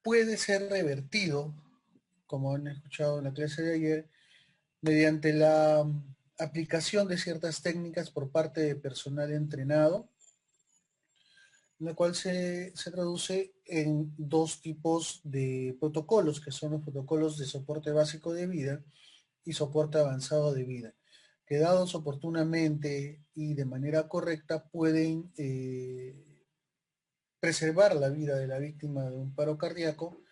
puede ser revertido, como han escuchado en la clase de ayer, mediante la aplicación de ciertas técnicas por parte de personal entrenado, la cual se traduce en dos tipos de protocolos, que son los protocolos de soporte básico de vida y soporte avanzado de vida, que dados oportunamente y de manera correcta pueden preservar la vida de la víctima de un paro cardíaco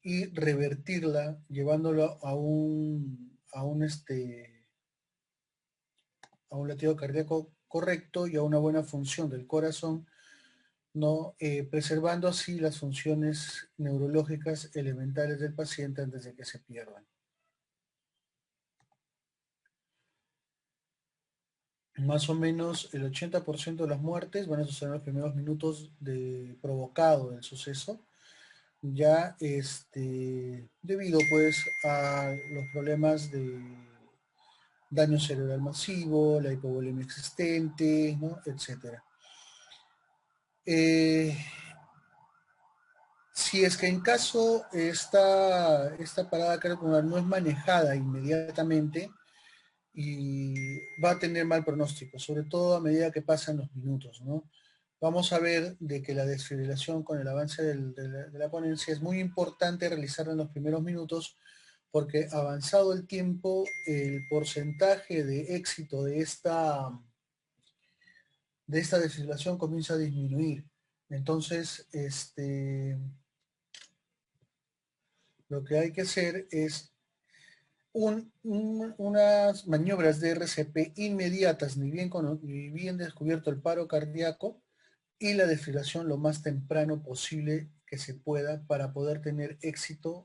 y revertirla llevándolo a un latido cardíaco correcto y a una buena función del corazón, ¿no? Preservando así las funciones neurológicas elementales del paciente antes de que se pierdan. Más o menos el 80% de las muertes van a suceder en los primeros minutos provocado del suceso, ya debido pues a los problemas de daño cerebral masivo, la hipovolemia existente, ¿no? Etcétera. Si es que en caso esta parada cardiopulmonar no es manejada inmediatamente, y va a tener mal pronóstico, sobre todo a medida que pasan los minutos, ¿no? Vamos a ver de que la desfibrilación con el avance de la ponencia es muy importante realizarla en los primeros minutos, porque avanzado el tiempo, el porcentaje de éxito de esta desfibrilación comienza a disminuir. Entonces, lo que hay que hacer es unas maniobras de RCP inmediatas, ni bien descubierto el paro cardíaco, y la desfibrilación lo más temprano posible que se pueda para poder tener éxito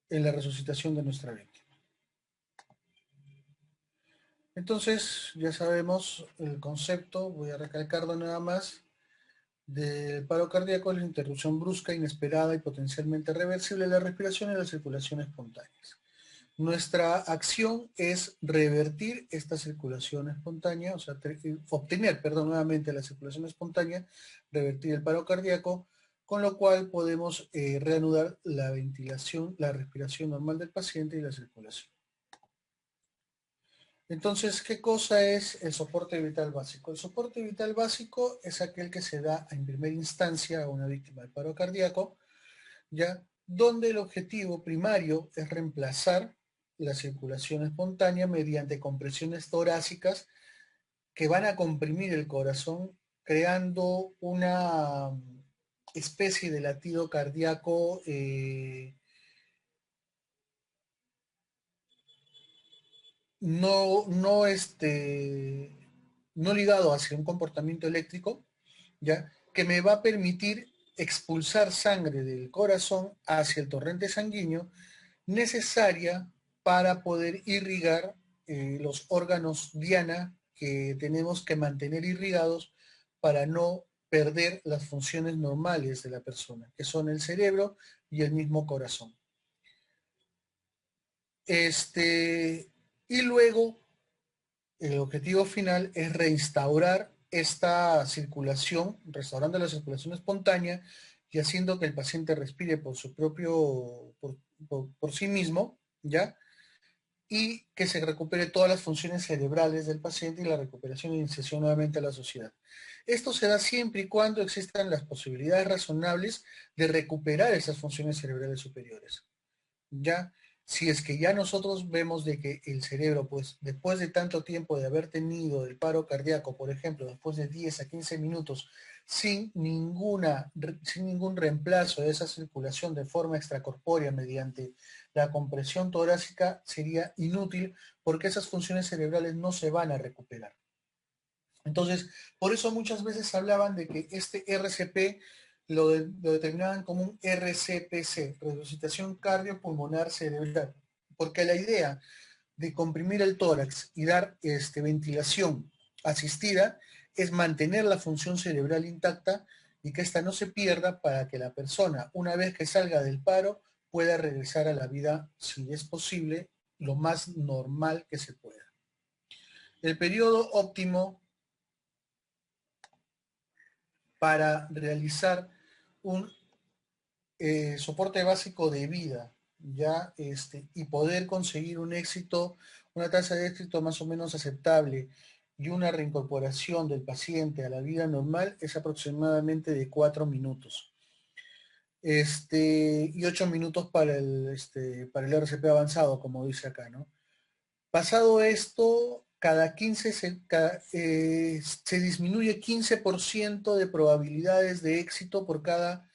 en la resucitación de nuestra víctima. Entonces, ya sabemos el concepto, voy a recalcarlo nada más, del paro cardíaco: la interrupción brusca, inesperada y potencialmente reversible de la respiración y la circulación espontánea. Nuestra acción es revertir esta circulación espontánea, o sea, obtener, perdón, nuevamente la circulación espontánea, revertir el paro cardíaco, con lo cual podemos reanudar la ventilación, la respiración normal del paciente y la circulación. Entonces, ¿qué cosa es el soporte vital básico? El soporte vital básico es aquel que se da en primera instancia a una víctima del paro cardíaco, ¿ya? Donde el objetivo primario es reemplazar la circulación espontánea mediante compresiones torácicas que van a comprimir el corazón, creando una especie de latido cardíaco no, no, no ligado hacia un comportamiento eléctrico, ¿ya? Que me va a permitir expulsar sangre del corazón hacia el torrente sanguíneo necesaria para poder irrigar los órganos diana que tenemos que mantener irrigados para no perder las funciones normales de la persona, que son el cerebro y el mismo corazón. Y luego el objetivo final es reinstaurar esta circulación, restaurando la circulación espontánea y haciendo que el paciente respire por su propio, por sí mismo, ¿ya? Y que se recupere todas las funciones cerebrales del paciente y la recuperación e inserción nuevamente a la sociedad. Esto se da siempre y cuando existan las posibilidades razonables de recuperar esas funciones cerebrales superiores. Ya, si es que ya nosotros vemos de que el cerebro, pues después de tanto tiempo de haber tenido el paro cardíaco, por ejemplo, después de 10 a 15 minutos, sin ningún reemplazo de esa circulación de forma extracorpórea mediante la compresión torácica, sería inútil porque esas funciones cerebrales no se van a recuperar. Entonces, por eso muchas veces hablaban de que este RCP lo determinaban como un RCPC, resucitación cardiopulmonar cerebral, porque la idea de comprimir el tórax y dar ventilación asistida es mantener la función cerebral intacta y que ésta no se pierda para que la persona, una vez que salga del paro, pueda regresar a la vida, si es posible, lo más normal que se pueda. El periodo óptimo para realizar un soporte básico de vida, ya, y poder conseguir un éxito, una tasa de éxito más o menos aceptable y una reincorporación del paciente a la vida normal es aproximadamente de 4 minutos. Y 8 minutos para el RCP avanzado, como dice acá, ¿no? Pasado esto, cada 15 se disminuye 15% de probabilidades de éxito por cada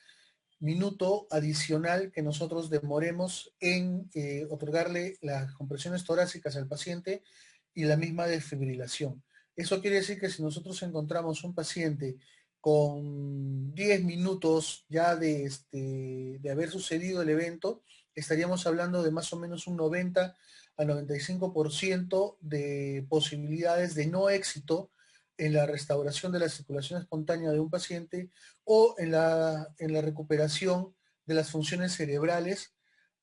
minuto adicional que nosotros demoremos en otorgarle las compresiones torácicas al paciente y la misma desfibrilación. Eso quiere decir que si nosotros encontramos un paciente con 10 minutos ya de haber sucedido el evento, estaríamos hablando de más o menos un 90 al 95% de posibilidades de no éxito en la restauración de la circulación espontánea de un paciente o en la recuperación de las funciones cerebrales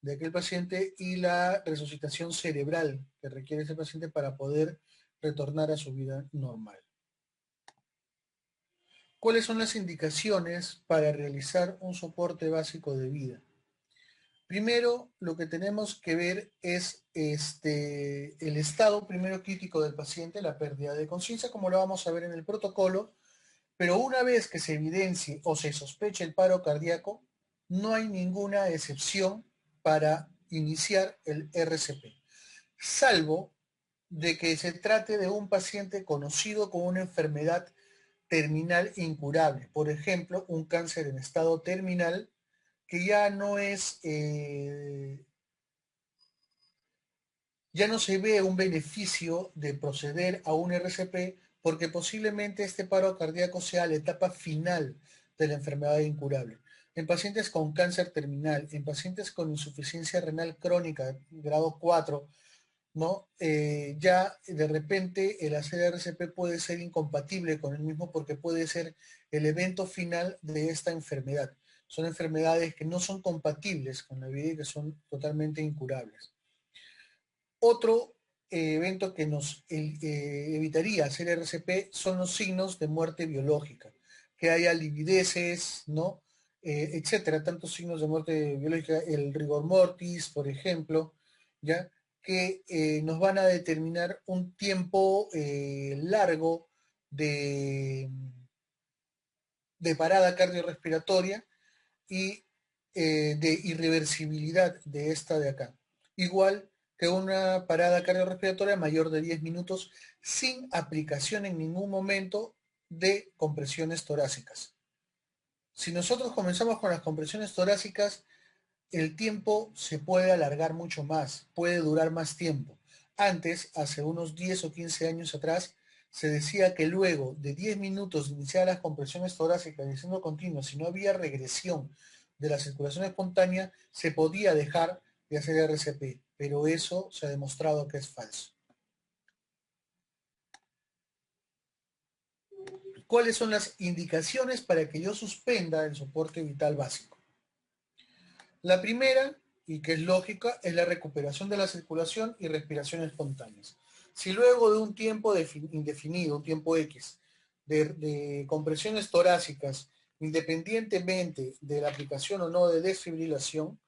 de aquel paciente y la resucitación cerebral que requiere ese paciente para poder retornar a su vida normal. ¿Cuáles son las indicaciones para realizar un soporte básico de vida? Primero, lo que tenemos que ver es el estado primero crítico del paciente, la pérdida de conciencia, como lo vamos a ver en el protocolo, pero una vez que se evidencie o se sospeche el paro cardíaco, no hay ninguna excepción para iniciar el RCP, salvo de que se trate de un paciente conocido con una enfermedad terminal incurable, por ejemplo, un cáncer en estado terminal que ya no se ve un beneficio de proceder a un RCP porque posiblemente este paro cardíaco sea la etapa final de la enfermedad incurable. En pacientes con cáncer terminal, en pacientes con insuficiencia renal crónica, grado 4, ¿no? Ya de repente el hacer RCP puede ser incompatible con el mismo porque puede ser el evento final de esta enfermedad. Son enfermedades que no son compatibles con la vida y que son totalmente incurables. Otro evento que nos evitaría hacer RCP son los signos de muerte biológica, que haya livideces, ¿no? Etcétera, tantos signos de muerte biológica, el rigor mortis, por ejemplo, ¿ya? Que nos van a determinar un tiempo largo de, de parada cardiorrespiratoria y de irreversibilidad de esta de acá. Igual que una parada cardiorrespiratoria mayor de 10 minutos sin aplicación en ningún momento de compresiones torácicas. Si nosotros comenzamos con las compresiones torácicas, el tiempo se puede alargar mucho más, puede durar más tiempo. Antes, hace unos 10 o 15 años atrás, se decía que luego de 10 minutos de iniciar las compresiones torácicas y siendo continuas, si no había regresión de la circulación espontánea, se podía dejar de hacer RCP, pero eso se ha demostrado que es falso. ¿Cuáles son las indicaciones para que yo suspenda el soporte vital básico? La primera, y que es lógica, es la recuperación de la circulación y respiración espontáneas. Si luego de un tiempo indefinido, un tiempo X, de compresiones torácicas, independientemente de la aplicación o no de desfibrilación,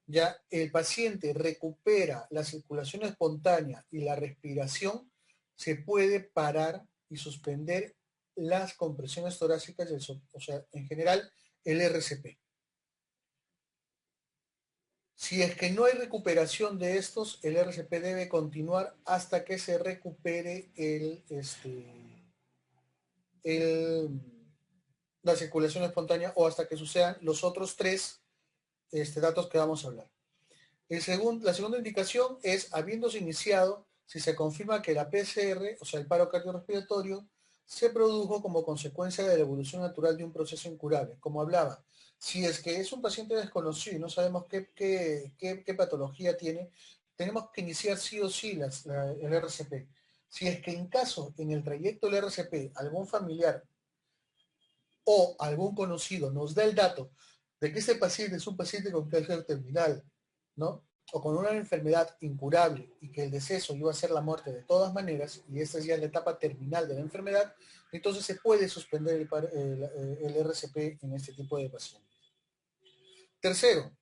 ya el paciente recupera la circulación espontánea y la respiración, se puede parar y suspender las compresiones torácicas, o sea, en general, el RCP. Si es que no hay recuperación de estos, el RCP debe continuar hasta que se recupere el, la circulación espontánea o hasta que sucedan los otros tres datos que vamos a hablar. La segunda indicación es, habiéndose iniciado, si se confirma que la PCR, o sea, el paro cardiorrespiratorio, se produjo como consecuencia de la evolución natural de un proceso incurable. Como hablaba, si es que es un paciente desconocido y no sabemos qué patología tiene, tenemos que iniciar sí o sí el RCP. Si es que en caso, en el trayecto del RCP, algún familiar o algún conocido nos da el dato de que ese paciente es un paciente con cáncer terminal, ¿no? O con una enfermedad incurable y que el deceso iba a ser la muerte de todas maneras, y esta es ya la etapa terminal de la enfermedad, entonces se puede suspender el RCP en este tipo de pacientes. Tercero,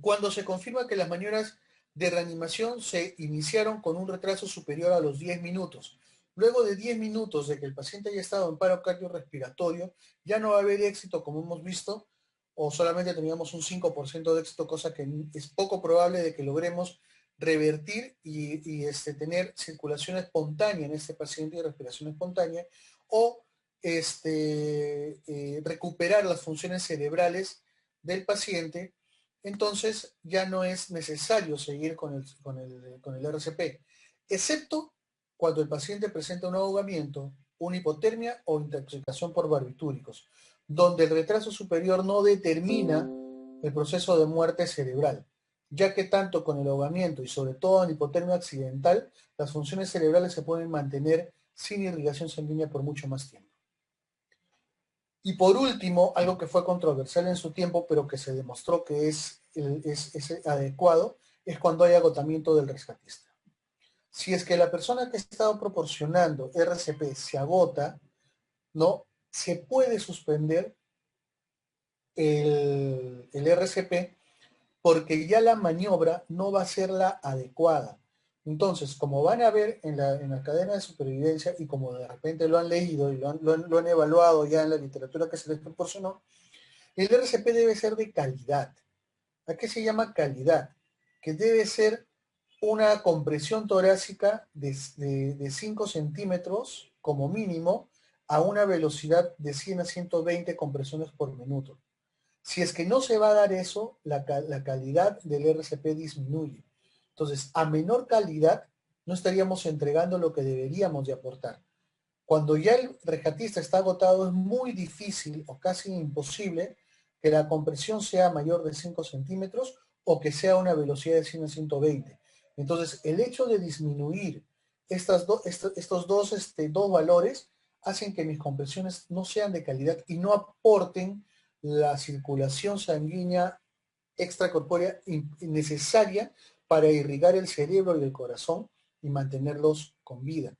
cuando se confirma que las maniobras de reanimación se iniciaron con un retraso superior a los 10 minutos. Luego de 10 minutos de que el paciente haya estado en paro cardiorrespiratorio, ya no va a haber éxito, como hemos visto, o solamente teníamos un 5% de éxito, cosa que es poco probable de que logremos revertir y tener circulación espontánea en este paciente y respiración espontánea, o recuperar las funciones cerebrales del paciente. Entonces ya no es necesario seguir con el RCP, excepto cuando el paciente presenta un ahogamiento, una hipotermia o intoxicación por barbitúricos, donde el retraso superior no determina el proceso de muerte cerebral, ya que tanto con el ahogamiento y sobre todo en hipotermia accidental, las funciones cerebrales se pueden mantener sin irrigación sanguínea por mucho más tiempo. Y por último, algo que fue controversial en su tiempo, pero que se demostró que es adecuado, es cuando hay agotamiento del rescatista. Si es que la persona que ha estado proporcionando RCP se agota, ¿no? Se puede suspender el RCP porque ya la maniobra no va a ser la adecuada. Entonces, como van a ver en la cadena de supervivencia y como de repente lo han leído y lo han evaluado ya en la literatura que se les proporcionó, el RCP debe ser de calidad. ¿A qué se llama calidad? Que debe ser una compresión torácica de 5 centímetros como mínimo a una velocidad de 100 a 120 compresiones por minuto. Si es que no se va a dar eso, la calidad del RCP disminuye. Entonces, a menor calidad, no estaríamos entregando lo que deberíamos de aportar. Cuando ya el rescatista está agotado, es muy difícil o casi imposible que la compresión sea mayor de 5 centímetros o que sea una velocidad de 100 a 120. Entonces, el hecho de disminuir estos dos valores hacen que mis compresiones no sean de calidad y no aporten la circulación sanguínea extracorpórea necesaria para irrigar el cerebro y el corazón y mantenerlos con vida,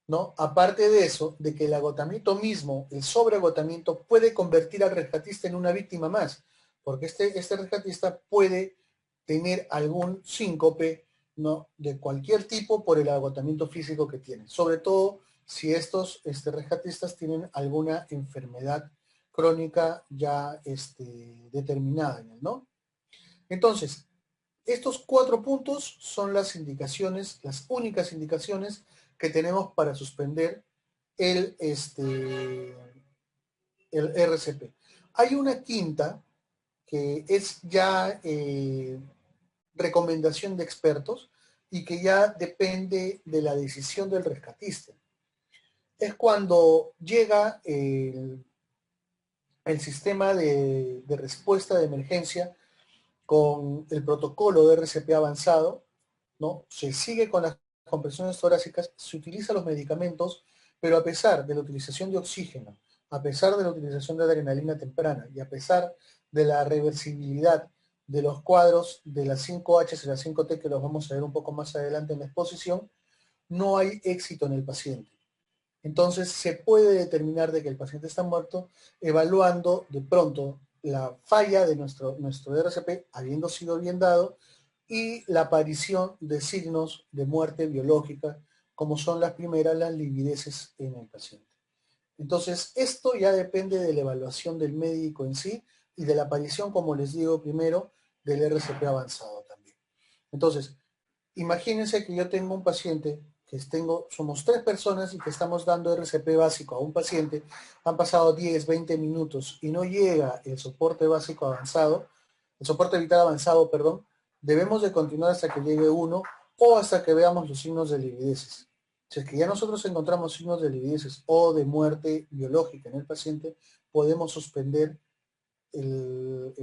¿no? Aparte de eso, de que el agotamiento mismo, el sobreagotamiento, puede convertir al rescatista en una víctima más, porque este rescatista puede tener algún síncope, ¿no? De cualquier tipo por el agotamiento físico que tiene, sobre todo si estos rescatistas tienen alguna enfermedad crónica ya determinada, ¿no? Entonces, estos 4 puntos son las indicaciones, las únicas indicaciones que tenemos para suspender el, el RCP. Hay una quinta que es ya recomendación de expertos y que ya depende de la decisión del rescatista. Es cuando llega el sistema de respuesta de emergencia con el protocolo de RCP avanzado, ¿no? Se sigue con las compresiones torácicas, se utilizan los medicamentos, pero a pesar de la utilización de oxígeno, a pesar de la utilización de adrenalina temprana y a pesar de la reversibilidad de los cuadros de las 5H y las 5T, que los vamos a ver un poco más adelante en la exposición, no hay éxito en el paciente. Entonces se puede determinar de que el paciente está muerto evaluando de pronto la falla de nuestro RCP habiendo sido bien dado y la aparición de signos de muerte biológica, como son las primeras, las livideces en el paciente. Entonces, esto ya depende de la evaluación del médico en sí y de la aparición, como les digo primero, del RCP avanzado también. Entonces, imagínense que yo tengo un paciente, somos 3 personas y que estamos dando RCP básico a un paciente, han pasado 10, 20 minutos y no llega el soporte básico avanzado, el soporte vital avanzado, perdón, debemos de continuar hasta que llegue uno o hasta que veamos los signos de livideces. Si es que ya nosotros encontramos signos de livideces o de muerte biológica en el paciente, podemos suspender el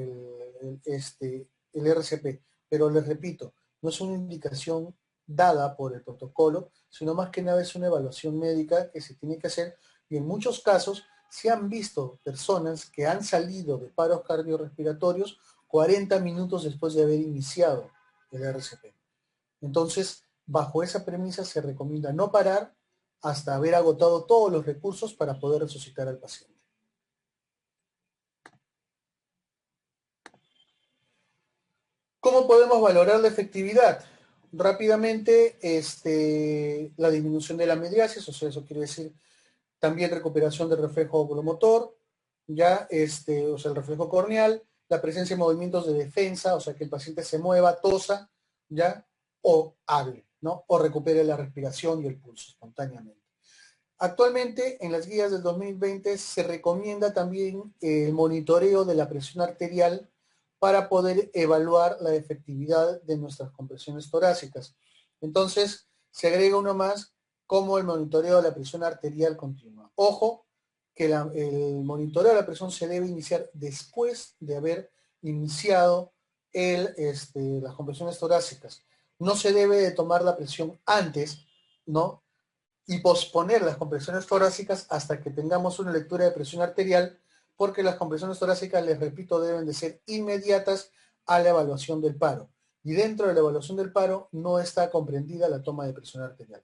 RCP. Pero les repito, no es una indicación dada por el protocolo, sino más que nada es una evaluación médica que se tiene que hacer y en muchos casos se han visto personas que han salido de paros cardiorrespiratorios 40 minutos después de haber iniciado el RCP. Entonces, bajo esa premisa se recomienda no parar hasta haber agotado todos los recursos para poder resucitar al paciente. ¿Cómo podemos valorar la efectividad? Rápidamente, la disminución de la mediasis, o sea, eso quiere decir también recuperación del reflejo oculomotor, ya, o sea, el reflejo corneal, la presencia de movimientos de defensa, o sea, que el paciente se mueva, tosa, ya, o hable, ¿no? O recupere la respiración y el pulso espontáneamente. Actualmente, en las guías del 2020 se recomienda también el monitoreo de la presión arterial para poder evaluar la efectividad de nuestras compresiones torácicas. Entonces, se agrega uno más como el monitoreo de la presión arterial continua. Ojo, que el monitoreo de la presión se debe iniciar después de haber iniciado las compresiones torácicas. No se debe de tomar la presión antes, ¿no? Y posponer las compresiones torácicas hasta que tengamos una lectura de presión arterial, porque las compresiones torácicas, les repito, deben de ser inmediatas a la evaluación del paro. Y dentro de la evaluación del paro no está comprendida la toma de presión arterial.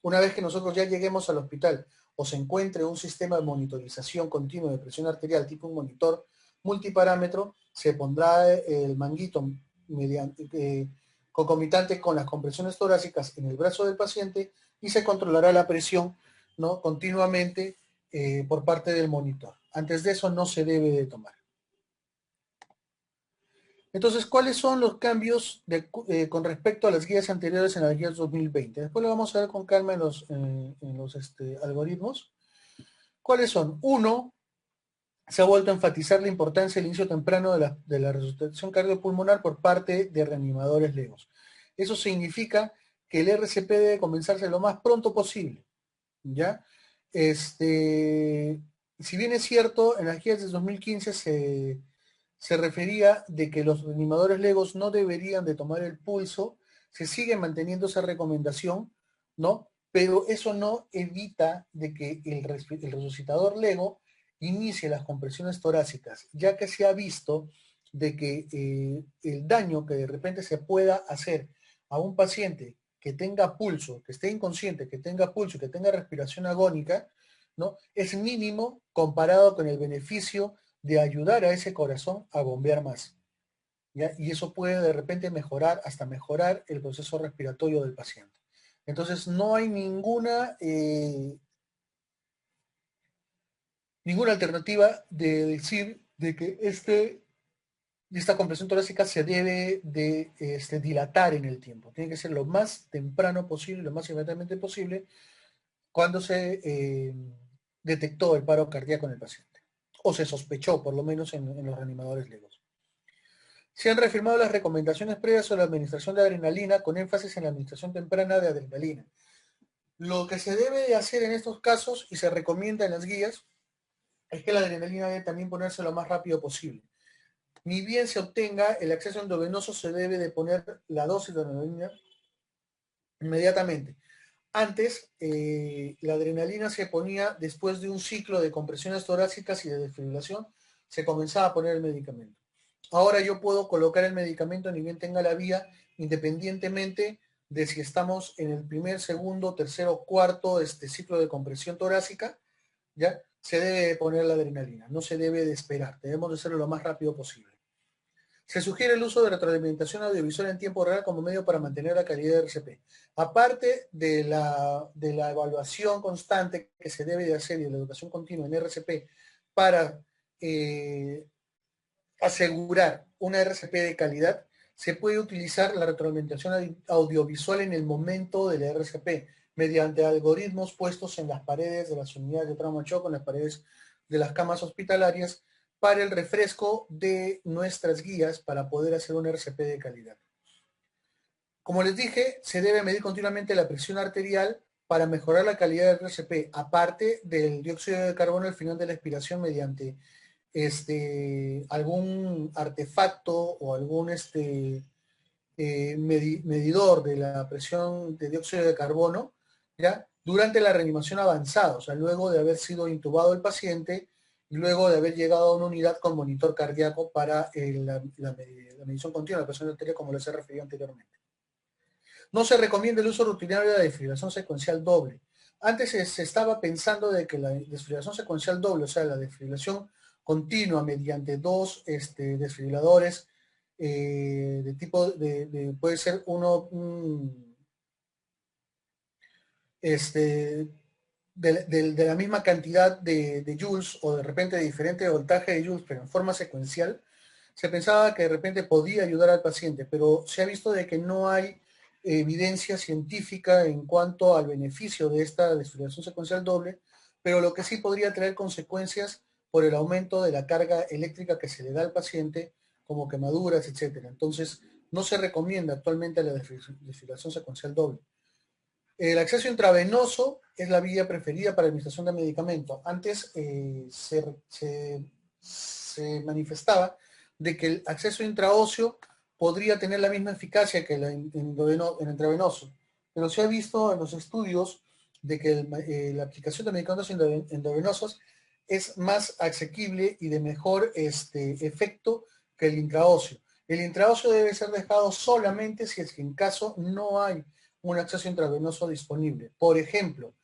Una vez que nosotros ya lleguemos al hospital o se encuentre un sistema de monitorización continua de presión arterial, tipo un monitor multiparámetro, se pondrá el manguito mediante, concomitante con las compresiones torácicas en el brazo del paciente y se controlará la presión, ¿no? Continuamente por parte del monitor. Antes de eso no se debe de tomar. Entonces, ¿cuáles son los cambios con respecto a las guías anteriores en las guías 2020? Después lo vamos a ver con calma en los algoritmos. ¿Cuáles son? Uno, se ha vuelto a enfatizar la importancia del inicio temprano de la resucitación cardiopulmonar por parte de reanimadores legos. Eso significa que el RCP debe comenzarse lo más pronto posible, ¿ya? Si bien es cierto, en las guías de 2015 se refería de que los reanimadores legos no deberían de tomar el pulso, se sigue manteniendo esa recomendación, ¿no? Pero eso no evita de que el resucitador lego inicie las compresiones torácicas, ya que se ha visto de que el daño que de repente se pueda hacer a un paciente que tenga pulso, que esté inconsciente, que tenga pulso, que tenga respiración agónica, ¿no? Es mínimo comparado con el beneficio de ayudar a ese corazón a bombear más, ¿ya? Y eso puede de repente mejorar, hasta mejorar el proceso respiratorio del paciente. Entonces no hay ninguna alternativa de decir de que esta compresión torácica se debe de dilatar en el tiempo. Tiene que ser lo más temprano posible, lo más inmediatamente posible, cuando se detectó el paro cardíaco en el paciente. O se sospechó, por lo menos en los reanimadores legos. Se han reafirmado las recomendaciones previas sobre la administración de adrenalina, con énfasis en la administración temprana de adrenalina. Lo que se debe de hacer en estos casos, y se recomienda en las guías, es que la adrenalina debe también ponerse lo más rápido posible. Ni bien se obtenga el acceso endovenoso, se debe de poner la dosis de adrenalina inmediatamente. Antes, la adrenalina se ponía después de un ciclo de compresiones torácicas y de desfibrilación, se comenzaba a poner el medicamento. Ahora yo puedo colocar el medicamento ni bien tenga la vía, independientemente de si estamos en el primer, segundo, tercero, cuarto ciclo de compresión torácica, ¿ya? Se debe poner la adrenalina, no se debe de esperar, debemos de hacerlo lo más rápido posible. Se sugiere el uso de retroalimentación audiovisual en tiempo real como medio para mantener la calidad de RCP. Aparte de la evaluación constante que se debe de hacer y de la educación continua en RCP para asegurar una RCP de calidad, se puede utilizar la retroalimentación audiovisual en el momento de la RCP mediante algoritmos puestos en las paredes de las unidades de trauma shock, en las paredes de las camas hospitalarias, para el refresco de nuestras guías para poder hacer un RCP de calidad. Como les dije, se debe medir continuamente la presión arterial para mejorar la calidad del RCP, aparte del dióxido de carbono al final de la expiración mediante algún artefacto o algún medidor de la presión de dióxido de carbono, ¿ya? Durante la reanimación avanzada, o sea, luego de haber sido intubado el paciente y luego de haber llegado a una unidad con monitor cardíaco para la medición continua de la presión arterial, como les he referido anteriormente. No se recomienda el uso rutinario de la desfibrilación secuencial doble. Antes se estaba pensando de que la desfibrilación secuencial doble, o sea, la desfibrilación continua mediante dos desfibriladores de tipo puede ser uno, este, de la misma cantidad de joules o de repente de diferente voltaje de joules, pero en forma secuencial, se pensaba que de repente podía ayudar al paciente, pero se ha visto de que no hay evidencia científica en cuanto al beneficio de esta desfibrilación secuencial doble, pero lo que sí podría traer consecuencias por el aumento de la carga eléctrica que se le da al paciente, como quemaduras, etcétera. Entonces, no se recomienda actualmente la desfibrilación secuencial doble. El acceso intravenoso es la vía preferida para la administración de medicamentos. Antes se manifestaba de que el acceso intraóseo podría tener la misma eficacia que el intravenoso, pero se ha visto en los estudios de que la aplicación de medicamentos endovenosos es más asequible y de mejor efecto que el intraóseo. El intraóseo debe ser dejado solamente si es que en caso no hay un acceso intravenoso disponible. Por ejemplo,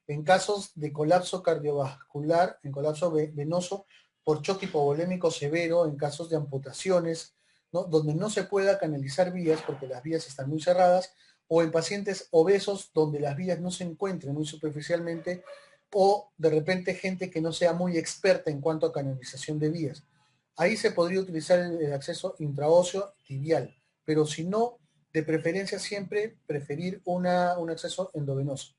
en casos de colapso cardiovascular, en colapso venoso por choque hipovolémico severo, en casos de amputaciones, ¿no? Donde no se pueda canalizar vías porque las vías están muy cerradas, o en pacientes obesos donde las vías no se encuentren muy superficialmente, o de repente gente que no sea muy experta en cuanto a canalización de vías. Ahí se podría utilizar el acceso intraóseo tibial, pero si no, de preferencia siempre preferir un acceso endovenoso.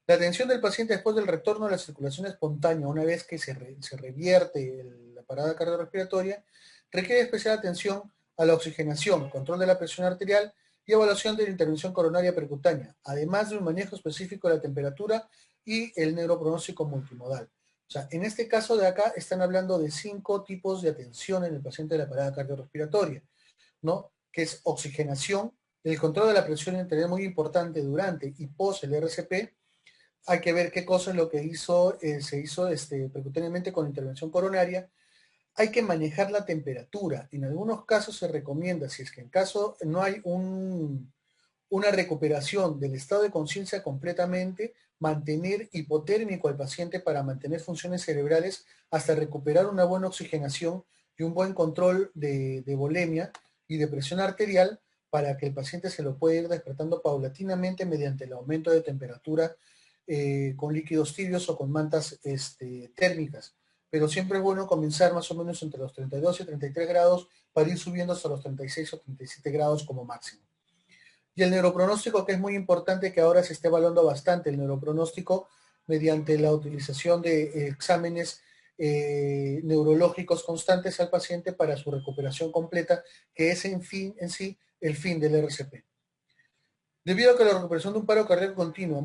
La atención del paciente después del retorno a la circulación espontánea, una vez que se revierte la parada cardiorrespiratoria, requiere especial atención a la oxigenación, control de la presión arterial y evaluación de la intervención coronaria percutánea, además de un manejo específico de la temperatura y el neuropronóstico multimodal. O sea, en este caso de acá están hablando de 5 tipos de atención en el paciente de la parada cardiorrespiratoria, ¿no? Que es oxigenación, el control de la presión arterial muy importante durante y post el RCP. Hay que ver qué cosa es lo que se hizo percutáneamente con la intervención coronaria. Hay que manejar la temperatura. En algunos casos se recomienda, si es que en caso no hay una recuperación del estado de conciencia completamente, mantener hipotérmico al paciente para mantener funciones cerebrales hasta recuperar una buena oxigenación y un buen control de volemia y de presión arterial para que el paciente se lo pueda ir despertando paulatinamente mediante el aumento de temperatura con líquidos tibios o con mantas térmicas. Pero siempre es bueno comenzar más o menos entre los 32 y 33 grados para ir subiendo hasta los 36 o 37 grados como máximo. Y el neuropronóstico, que es muy importante que ahora se esté evaluando bastante, el neuropronóstico mediante la utilización de exámenes neurológicos constantes al paciente para su recuperación completa, que es en sí el fin del RCP. Debido a que la recuperación de un paro cardíaco continúa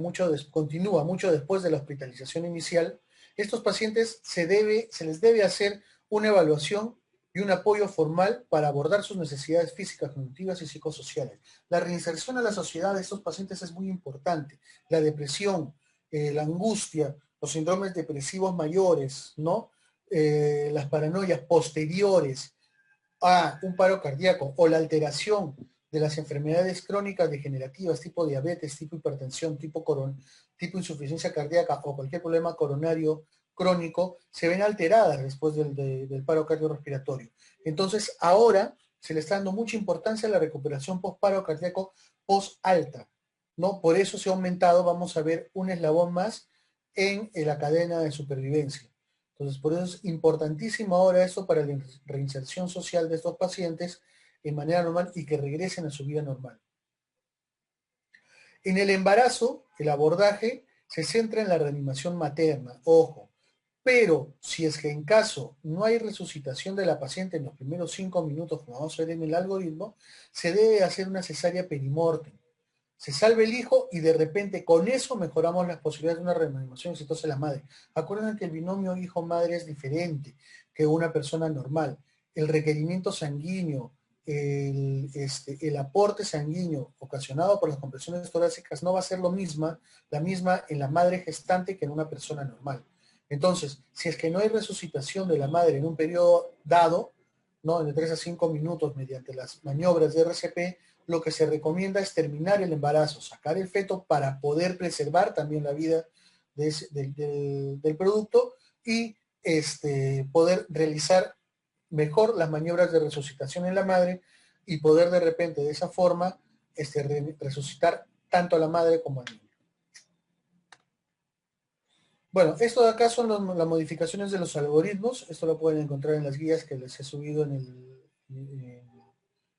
mucho después de la hospitalización inicial, estos pacientes se les debe hacer una evaluación y un apoyo formal para abordar sus necesidades físicas, cognitivas y psicosociales. La reinserción a la sociedad de estos pacientes es muy importante. La depresión, la angustia, los síndromes depresivos mayores, ¿no? Las paranoias posteriores a un paro cardíaco o la alteración de las enfermedades crónicas degenerativas tipo diabetes, tipo hipertensión, tipo insuficiencia cardíaca o cualquier problema coronario crónico, se ven alteradas después del paro cardiorrespiratorio. Entonces, ahora se le está dando mucha importancia a la recuperación post-paro cardíaco post-alta, ¿no? Por eso se ha aumentado, vamos a ver, un eslabón más en la cadena de supervivencia. Entonces, por eso es importantísimo ahora eso para la reinserción social de estos pacientes en manera normal y que regresen a su vida normal. En el embarazo, el abordaje se centra en la reanimación materna, ojo, pero si es que en caso no hay resucitación de la paciente en los primeros 5 minutos, como vamos a ver en el algoritmo, se debe hacer una cesárea perimortem. Se salve el hijo y de repente con eso mejoramos las posibilidades de una reanimación exitosa de la madre. Acuérdense que el binomio hijo-madre es diferente que una persona normal. El requerimiento sanguíneo, el aporte sanguíneo ocasionado por las compresiones torácicas no va a ser la misma en la madre gestante que en una persona normal. Entonces, si es que no hay resucitación de la madre en un periodo dado, ¿no? De 3 a 5 minutos mediante las maniobras de RCP, lo que se recomienda es terminar el embarazo, sacar el feto para poder preservar también la vida del producto y poder realizar mejor las maniobras de resucitación en la madre y poder de repente de esa forma resucitar tanto a la madre como al niño. Bueno, esto de acá son las modificaciones de los algoritmos. Esto lo pueden encontrar en las guías que les he subido en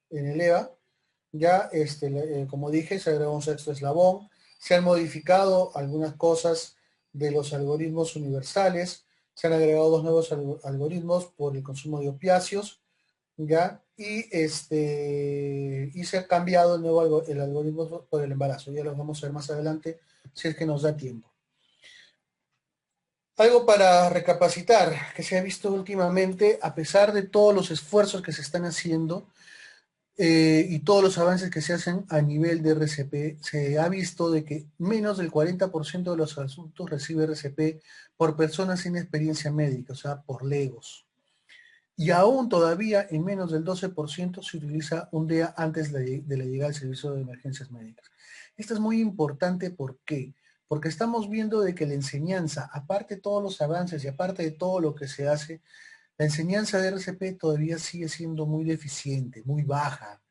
el EVA. Ya, como dije, se agregó un sexto eslabón. Se han modificado algunas cosas de los algoritmos universales. Se han agregado dos nuevos algoritmos por el consumo de opiáceos. ¿Ya? Y se ha cambiado el algoritmo por el embarazo. Ya lo vamos a ver más adelante si es que nos da tiempo. Algo para recapacitar que se ha visto últimamente, a pesar de todos los esfuerzos que se están haciendo y todos los avances que se hacen a nivel de RCP, se ha visto de que menos del 40% de los adultos recibe RCP por personas sin experiencia médica, o sea, por legos. Y aún todavía en menos del 12% se utiliza un día antes de la llegada al servicio de emergencias médicas. Esto es muy importante, ¿por qué? Porque estamos viendo de que la enseñanza, aparte de todos los avances y aparte de todo lo que se hace, la enseñanza de RCP todavía sigue siendo muy deficiente, muy baja.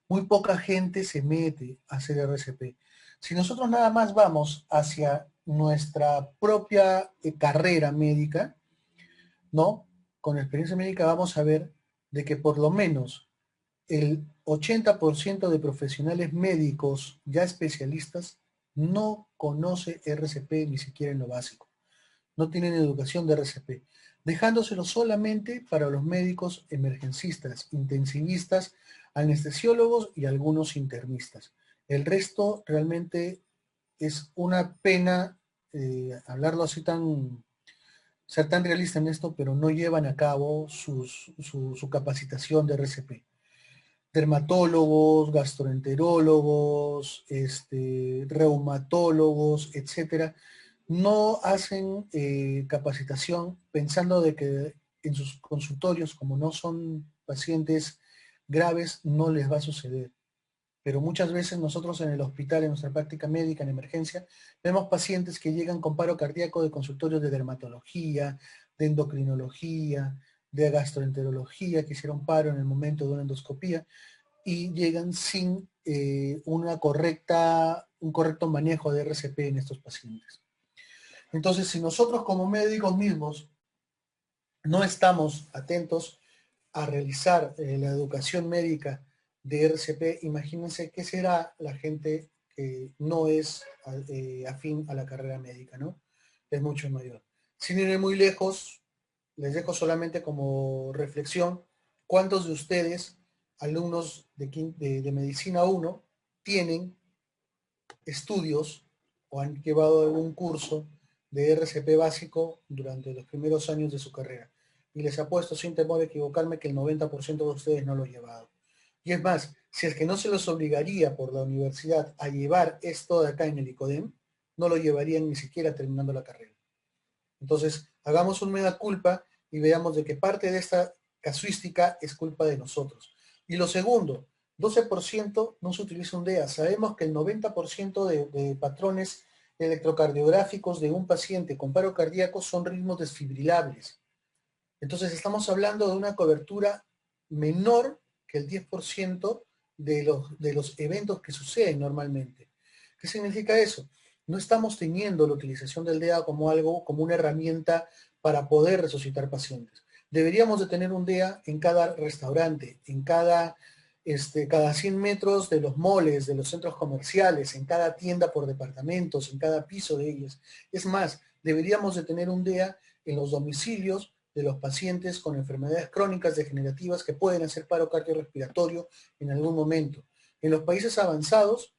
Muy poca gente se mete a hacer RCP. Si nosotros nada más vamos hacia nuestra propia carrera médica, ¿no? Con experiencia médica vamos a ver de que por lo menos el 80% de profesionales médicos ya especialistas no conoce RCP ni siquiera en lo básico. No tienen educación de RCP, dejándoselo solamente para los médicos emergencistas, intensivistas, anestesiólogos y algunos internistas. El resto realmente es una pena hablarlo así ser tan realista en esto, pero no llevan a cabo su capacitación de RCP. Dermatólogos, gastroenterólogos, reumatólogos, etcétera, no hacen capacitación pensando de que en sus consultorios, como no son pacientes graves, no les va a suceder. Pero muchas veces nosotros en el hospital, en nuestra práctica médica, en emergencia, vemos pacientes que llegan con paro cardíaco de consultorios de dermatología, de endocrinología, de gastroenterología, que hicieron paro en el momento de una endoscopía, y llegan sin un correcto manejo de RCP en estos pacientes. Entonces, si nosotros como médicos mismos no estamos atentos a realizar la educación médica de RCP, imagínense qué será la gente que no es afín a la carrera médica, ¿no? Es mucho mayor. Sin ir muy lejos, les dejo solamente como reflexión, ¿cuántos de ustedes, alumnos de Medicina 1, tienen estudios o han llevado algún curso de RCP básico durante los primeros años de su carrera? Y les apuesto sin temor a equivocarme que el 90% de ustedes no lo ha llevado. Y es más, si es que no se los obligaría por la universidad a llevar esto de acá en el ICODEM, no lo llevarían ni siquiera terminando la carrera. Entonces, hagamos un mea culpa y veamos de que parte de esta casuística es culpa de nosotros. Y lo segundo, 12% no se utiliza un DEA. Sabemos que el 90% de patrones electrocardiográficos de un paciente con paro cardíaco son ritmos desfibrilables. Entonces estamos hablando de una cobertura menor que el 10% de los eventos que suceden normalmente. ¿Qué significa eso? No estamos teniendo la utilización del DEA como algo, como una herramienta para poder resucitar pacientes. Deberíamos de tener un DEA en cada restaurante, en cada 100 metros de los moles, de los centros comerciales, en cada tienda por departamentos, en cada piso de ellos. Es más, deberíamos de tener un DEA en los domicilios de los pacientes con enfermedades crónicas degenerativas que pueden hacer paro cardiorrespiratorio en algún momento. En los países avanzados,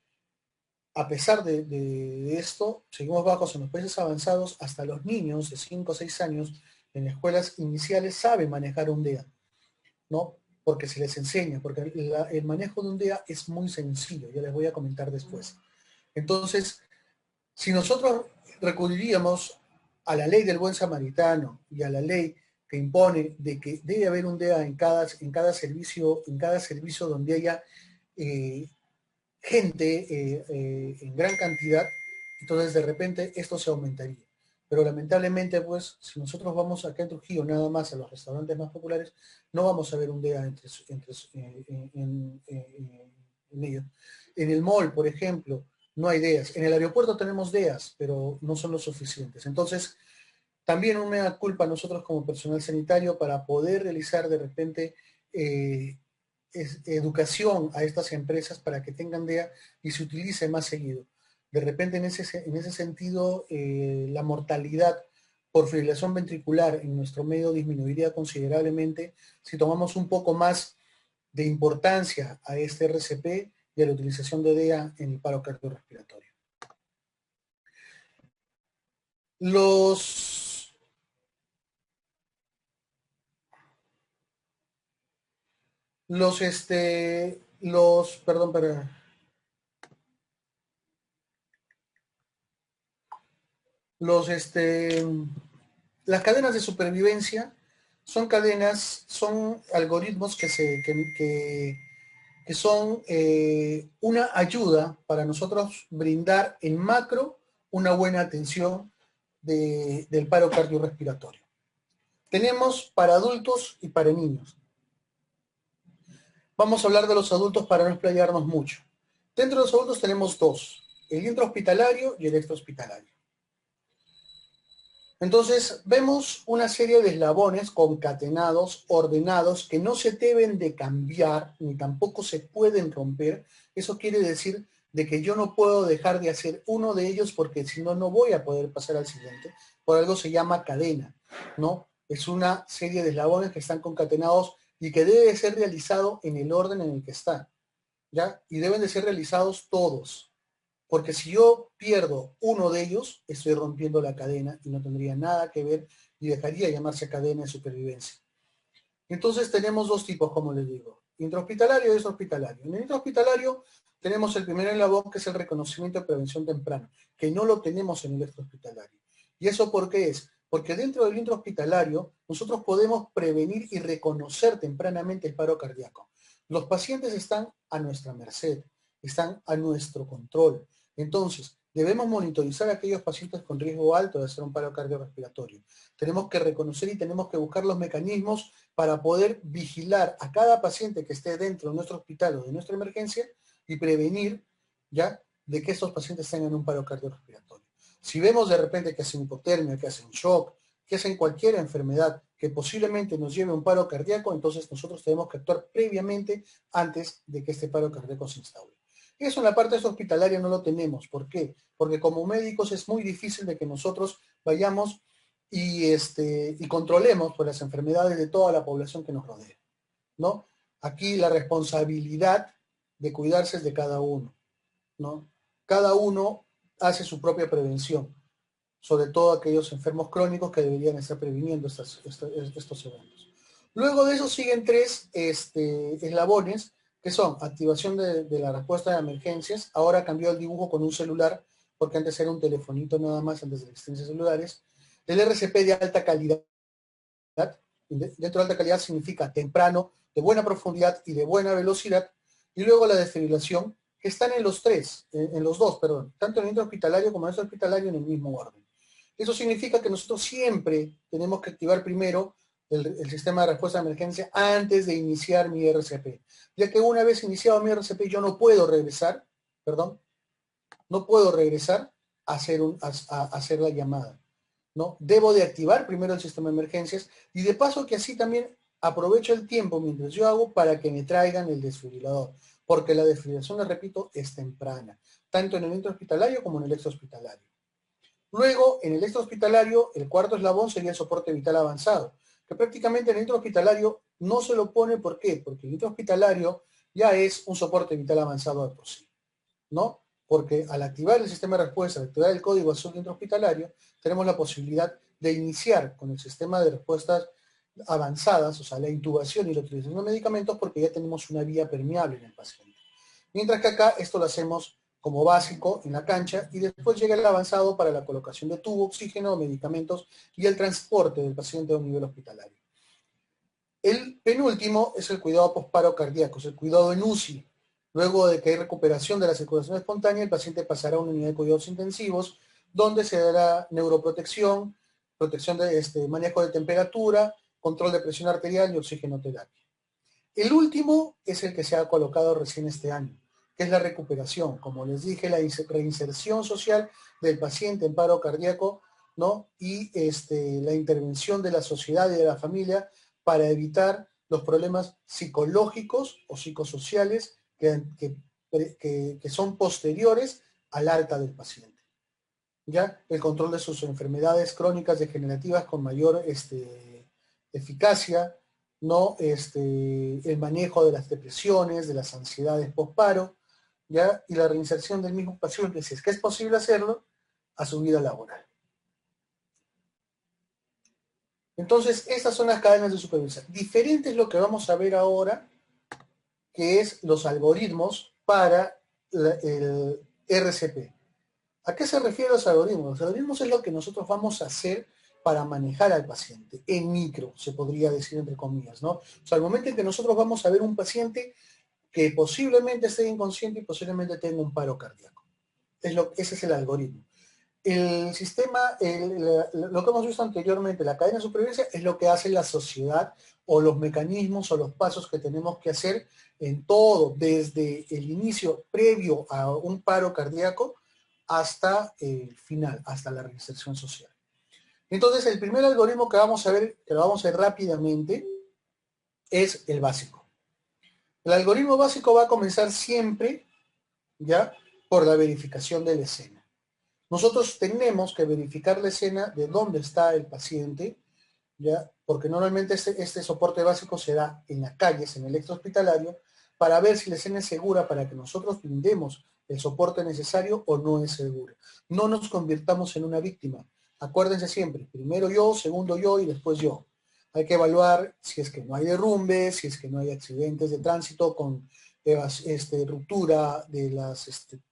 a pesar de esto, seguimos bajos en los países avanzados, hasta los niños de 5 o 6 años en escuelas iniciales saben manejar un DEA, ¿no? Porque se les enseña, porque el manejo de un DEA es muy sencillo, ya les voy a comentar después. Entonces, si nosotros recurriríamos a la ley del buen samaritano y a la ley que impone de que debe haber un DEA en cada servicio donde haya gente en gran cantidad, entonces de repente esto se aumentaría. Pero lamentablemente, pues, si nosotros vamos acá en Trujillo nada más a los restaurantes más populares, no vamos a ver un DEA en ellos. En el mall, por ejemplo, no hay DEAs. En el aeropuerto tenemos DEAs, pero no son los suficientes. Entonces, también una culpa a nosotros como personal sanitario para poder realizar de repente eh, educación a estas empresas para que tengan DEA y se utilice más seguido. De repente, en ese sentido, la mortalidad por fibrilación ventricular en nuestro medio disminuiría considerablemente si tomamos un poco más de importancia a este RCP y a la utilización de DEA en el paro cardiorrespiratorio. Los, perdón, perdón. Los, las cadenas de supervivencia son algoritmos que son una ayuda para nosotros brindar en macro una buena atención del paro cardiorrespiratorio. Tenemos para adultos y para niños. Vamos a hablar de los adultos para no explayarnos mucho. Dentro de los adultos tenemos dos, el intrahospitalario y el extrahospitalario. Entonces, vemos una serie de eslabones concatenados, ordenados, que no se deben de cambiar, ni tampoco se pueden romper. Eso quiere decir de que yo no puedo dejar de hacer uno de ellos porque si no, no voy a poder pasar al siguiente. Por algo se llama cadena, ¿no? Es una serie de eslabones que están concatenados y que debe ser realizado en el orden en el que están, ¿ya? Y deben de ser realizados todos. Porque si yo pierdo uno de ellos, estoy rompiendo la cadena y no tendría nada que ver y dejaría llamarse cadena de supervivencia. Entonces tenemos dos tipos, como les digo, intrahospitalario y extrahospitalario. En el intrahospitalario tenemos el primer eslabón, que es el reconocimiento de prevención temprana, que no lo tenemos en el extrahospitalario. ¿Y eso por qué es? Porque dentro del intrahospitalario nosotros podemos prevenir y reconocer tempranamente el paro cardíaco. Los pacientes están a nuestra merced, están a nuestro control. Entonces, debemos monitorizar a aquellos pacientes con riesgo alto de hacer un paro cardiorrespiratorio. Tenemos que reconocer y tenemos que buscar los mecanismos para poder vigilar a cada paciente que esté dentro de nuestro hospital o de nuestra emergencia y prevenir ya de que estos pacientes tengan un paro cardiorrespiratorio. Si vemos de repente que hacen hipotermia, que hacen shock, que hacen cualquier enfermedad que posiblemente nos lleve a un paro cardíaco, entonces nosotros tenemos que actuar previamente antes de que este paro cardíaco se instaure. Eso en la parte hospitalaria no lo tenemos. ¿Por qué? Porque como médicos es muy difícil de que nosotros vayamos y controlemos pues, las enfermedades de toda la población que nos rodea, ¿no? Aquí la responsabilidad de cuidarse es de cada uno, ¿no? Cada uno hace su propia prevención, sobre todo aquellos enfermos crónicos que deberían estar previniendo estos eventos. Luego de eso siguen tres eslabones, que son activación de la respuesta de emergencias. Ahora cambió el dibujo con un celular, porque antes era un telefonito nada más, antes de las extensiones celulares. El RCP de alta calidad, dentro de alta calidad significa temprano, de buena profundidad y de buena velocidad. Y luego la desfibrilación, que están en los tres, en los dos, perdón, tanto en el intrahospitalario como en el hospitalario en el mismo orden. Eso significa que nosotros siempre tenemos que activar primero el sistema de respuesta de emergencia antes de iniciar mi RCP. Ya que una vez iniciado mi RCP yo no puedo regresar, perdón, no puedo regresar a hacer la llamada, ¿no? Debo de activar primero el sistema de emergencias y de paso que así también aprovecho el tiempo mientras yo hago para que me traigan el desfibrilador, porque la desfibrilación, les repito, es temprana, tanto en el intrahospitalario como en el extrahospitalario. Luego, en el extrahospitalario, el cuarto eslabón sería el soporte vital avanzado, que prácticamente en el intrahospitalario no se lo pone. ¿Por qué? Porque el intrahospitalario ya es un soporte vital avanzado de por sí, ¿no? Porque al activar el sistema de respuesta, al activar el código azul intrahospitalario, tenemos la posibilidad de iniciar con el sistema de respuestas avanzadas, o sea, la intubación y la utilización de medicamentos, porque ya tenemos una vía permeable en el paciente. Mientras que acá esto lo hacemos como básico en la cancha y después llega el avanzado para la colocación de tubo, oxígeno, medicamentos y el transporte del paciente a un nivel hospitalario. El penúltimo es el cuidado postparo cardíaco, es el cuidado en UCI. Luego de que hay recuperación de la circulación espontánea, el paciente pasará a una unidad de cuidados intensivos donde se dará neuroprotección, protección de manejo de temperatura, control de presión arterial y oxigenoterapia. El último es el que se ha colocado recién este año, que es la recuperación. Como les dije, la reinserción social del paciente en paro cardíaco, ¿no? Y la intervención de la sociedad y de la familia para evitar los problemas psicológicos o psicosociales que son posteriores al alta del paciente. ¿Ya? El control de sus enfermedades crónicas degenerativas con mayor eficacia, ¿no? El manejo de las depresiones, de las ansiedades post-paro, ¿ya? Y la reinserción del mismo paciente, si es que es posible hacerlo, a su vida laboral. Entonces, estas son las cadenas de supervivencia. Diferente es lo que vamos a ver ahora, que es los algoritmos para el RCP. ¿A qué se refieren los algoritmos? Los algoritmos es lo que nosotros vamos a hacer para manejar al paciente, en micro, se podría decir entre comillas, ¿no? O sea, al momento en que nosotros vamos a ver un paciente que posiblemente esté inconsciente y posiblemente tenga un paro cardíaco. Ese es el algoritmo. El sistema, lo que hemos visto anteriormente, la cadena de supervivencia, es lo que hace la sociedad o los mecanismos o los pasos que tenemos que hacer en todo, desde el inicio previo a un paro cardíaco hasta el final, hasta la reinserción social. Entonces, el primer algoritmo que vamos a ver, que lo vamos a ver rápidamente, es el básico. El algoritmo básico va a comenzar siempre, ¿ya? Por la verificación de la escena. Nosotros tenemos que verificar la escena de dónde está el paciente, ¿ya? Porque normalmente este soporte básico se da en las calles, en el extrahospitalario, para ver si la escena es segura, para que nosotros brindemos el soporte necesario o no es segura. No nos convirtamos en una víctima. Acuérdense siempre, primero yo, segundo yo y después yo. Hay que evaluar si es que no hay derrumbes, si es que no hay accidentes de tránsito con ruptura de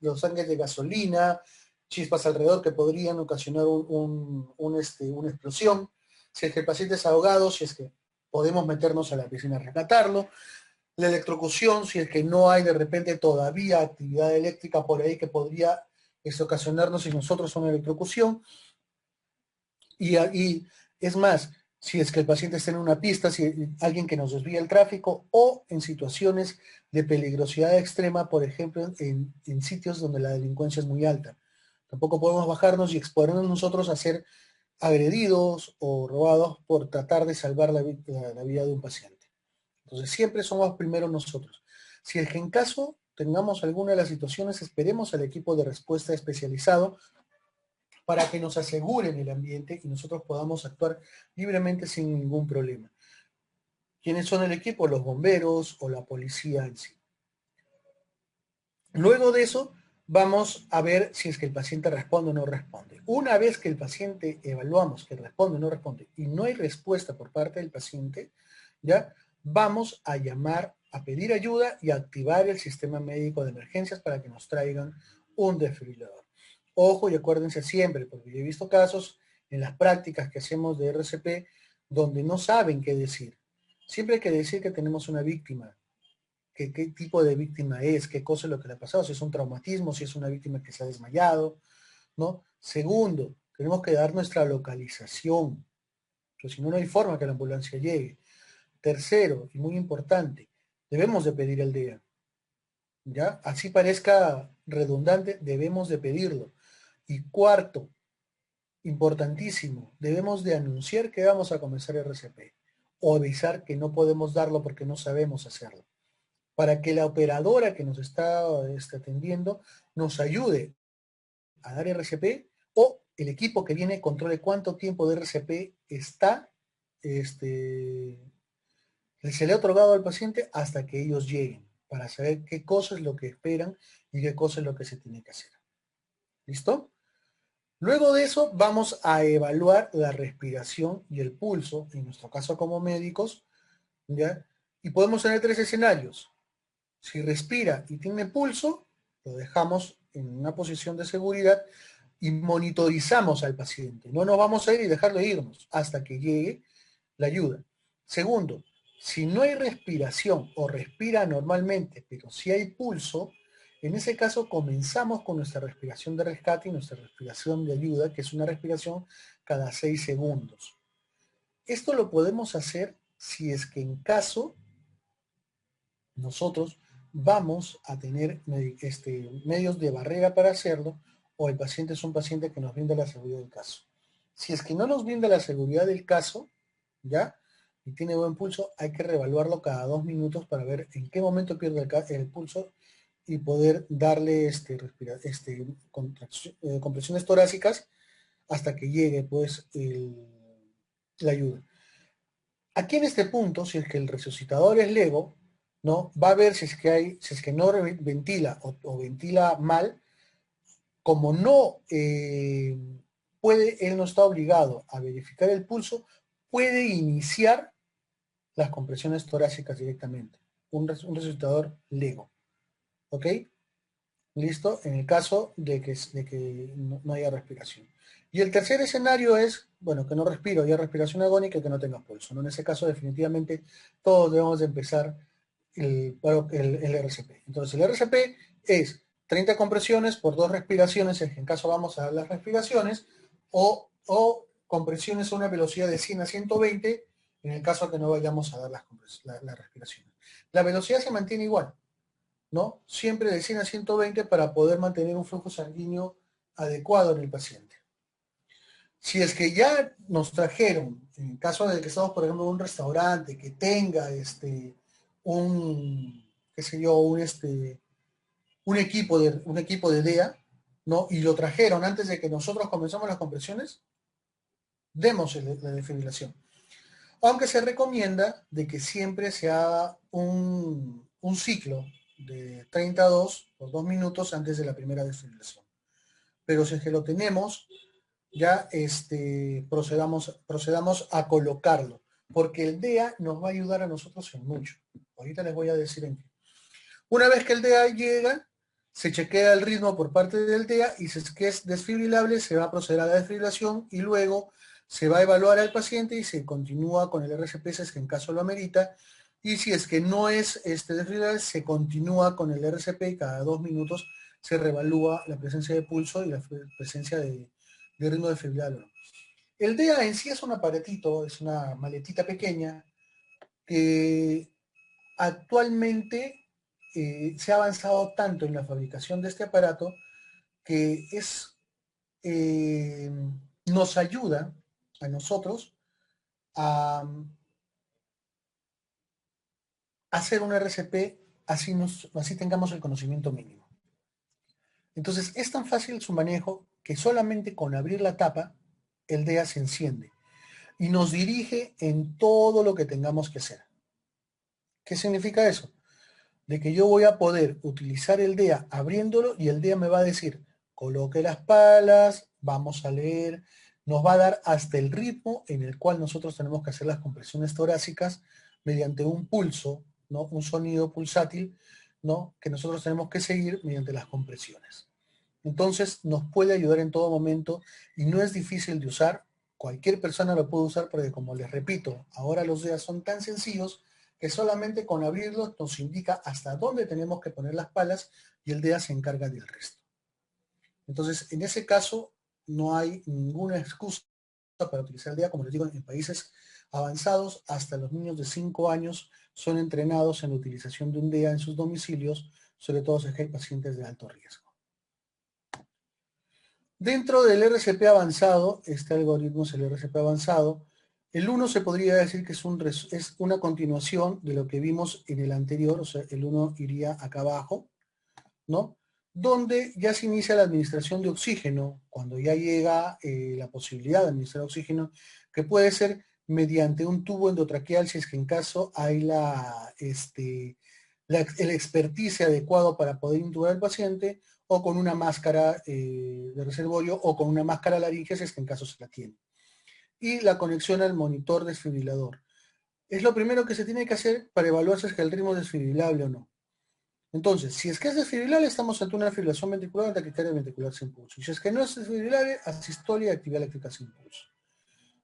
los tanques de gasolina, chispas alrededor que podrían ocasionar una explosión. Si es que el paciente es ahogado, si es que podemos meternos a la piscina a rescatarlo. La electrocución, si es que no hay de repente todavía actividad eléctrica por ahí que podría ocasionarnos si nosotros una electrocución. Y es más, si es que el paciente está en una pista, si alguien que nos desvía el tráfico o en situaciones de peligrosidad extrema, por ejemplo, en sitios donde la delincuencia es muy alta. Tampoco podemos bajarnos y exponernos nosotros a ser agredidos o robados por tratar de salvar la vida de un paciente. Entonces siempre somos primero nosotros. Si es que en caso tengamos alguna de las situaciones, esperemos al equipo de respuesta especializado para que nos aseguren el ambiente y nosotros podamos actuar libremente sin ningún problema. ¿Quiénes son el equipo? Los bomberos o la policía en sí. Luego de eso, vamos a ver si es que el paciente responde o no responde. Una vez que el paciente evaluamos que responde o no responde y no hay respuesta por parte del paciente, ya vamos a llamar, a pedir ayuda y a activar el sistema médico de emergencias para que nos traigan un desfibrilador. Ojo y acuérdense siempre, porque yo he visto casos en las prácticas que hacemos de RCP donde no saben qué decir. Siempre hay que decir que tenemos una víctima, qué tipo de víctima es, qué cosa es lo que le ha pasado, si es un traumatismo, si es una víctima que se ha desmayado, ¿no? Segundo, tenemos que dar nuestra localización, porque si no, no hay forma que la ambulancia llegue. Tercero, y muy importante, debemos de pedir el DEA, ¿ya? Así parezca redundante, debemos de pedirlo. Y cuarto, importantísimo, debemos de anunciar que vamos a comenzar RCP o avisar que no podemos darlo porque no sabemos hacerlo, para que la operadora que nos está atendiendo nos ayude a dar RCP o el equipo que viene controle cuánto tiempo de RCP está, se le ha otorgado al paciente hasta que ellos lleguen, para saber qué cosa es lo que esperan y qué cosa es lo que se tiene que hacer. ¿Listo? Luego de eso vamos a evaluar la respiración y el pulso, en nuestro caso como médicos, ¿ya? Y podemos tener tres escenarios. Si respira y tiene pulso, lo dejamos en una posición de seguridad y monitorizamos al paciente. No nos vamos a ir y dejarlo irnos hasta que llegue la ayuda. Segundo, si no hay respiración o respira normalmente, pero si hay pulso, En ese caso comenzamos con nuestra respiración de rescate y nuestra respiración de ayuda, que es una respiración cada 6 segundos. Esto lo podemos hacer si es que en caso nosotros vamos a tener medios de barrera para hacerlo, o el paciente es un paciente que nos brinda la seguridad del caso. Si es que no nos brinda la seguridad del caso, ¿ya? Y tiene buen pulso, hay que reevaluarlo cada 2 minutos para ver en qué momento pierde el pulso y poder darle compresiones torácicas hasta que llegue pues la ayuda. Aquí en este punto, si es que el resucitador es LEGO, ¿no? Va a ver si es que no ventila o ventila mal, como no él no está obligado a verificar el pulso, puede iniciar las compresiones torácicas directamente. Un resucitador LEGO. ¿Ok? ¿Listo? En el caso de que no haya respiración. Y el tercer escenario es, bueno, que no respiro, haya respiración agónica y que no tenga pulso, ¿no? En ese caso, definitivamente, todos debemos de empezar el RCP. Entonces, el RCP es 30 compresiones por 2 respiraciones, en caso vamos a dar las respiraciones, o compresiones a una velocidad de 100 a 120, en el caso que no vayamos a dar las respiraciones. La velocidad se mantiene igual, ¿no? Siempre de 100 a 120 para poder mantener un flujo sanguíneo adecuado en el paciente. Si es que ya nos trajeron, en caso de que estamos, por ejemplo, en un restaurante que tenga qué sé yo, un equipo de DEA, ¿no? Y lo trajeron antes de que nosotros comenzamos las compresiones, demos la desfibrilación. Aunque se recomienda de que siempre se haga un ciclo de 32 por 2 minutos antes de la primera desfibrilación. Pero si es que lo tenemos, ya procedamos a colocarlo, porque el DEA nos va a ayudar a nosotros en mucho. Ahorita les voy a decir en qué. Una vez que el DEA llega, se chequea el ritmo por parte del DEA y si es que es desfibrilable, se va a proceder a la desfibrilación y luego se va a evaluar al paciente y se continúa con el RCP si es que en caso lo amerita. Y si es que no es desfibrilable, se continúa con el RCP y cada 2 minutos se reevalúa la presencia de pulso y la presencia de ritmo desfibrillable. El DEA en sí es un aparatito, es una maletita pequeña que actualmente se ha avanzado tanto en la fabricación de este aparato que nos ayuda a nosotros a hacer un RCP así tengamos el conocimiento mínimo. Entonces es tan fácil su manejo que solamente con abrir la tapa el DEA se enciende y nos dirige en todo lo que tengamos que hacer. ¿Qué significa eso? De que yo voy a poder utilizar el DEA abriéndolo y el DEA me va a decir, coloque las palas, vamos a leer, nos va a dar hasta el ritmo en el cual nosotros tenemos que hacer las compresiones torácicas mediante un pulso, ¿no? Un sonido pulsátil, ¿no? Que nosotros tenemos que seguir mediante las compresiones. Entonces nos puede ayudar en todo momento y no es difícil de usar. Cualquier persona lo puede usar porque, como les repito, ahora los DEA son tan sencillos que solamente con abrirlos nos indica hasta dónde tenemos que poner las palas y el DEA se encarga del resto. Entonces, en ese caso, no hay ninguna excusa para utilizar el DEA. Como les digo, en países avanzados, hasta los niños de 5 años son entrenados en la utilización de un DEA en sus domicilios, sobre todo si hay pacientes de alto riesgo. Dentro del RCP avanzado, este algoritmo es el RCP avanzado. El 1 se podría decir que es una continuación de lo que vimos en el anterior, o sea, el 1 iría acá abajo, ¿no? Donde ya se inicia la administración de oxígeno, cuando ya llega la posibilidad de administrar oxígeno, que puede ser mediante un tubo endotraqueal, si es que en caso hay el expertise adecuado para poder intubar al paciente, o con una máscara de reservorio, o con una máscara laringe, si es que en caso se la tiene. Y la conexión al monitor desfibrilador. Es lo primero que se tiene que hacer para evaluar si es que el ritmo es desfibrilable o no. Entonces, si es que es desfibrilable, estamos ante una fibrilación ventricular, taquicardia ventricular sin pulso. Y si es que no es desfibrilable, asistolia y actividad eléctrica sin pulso.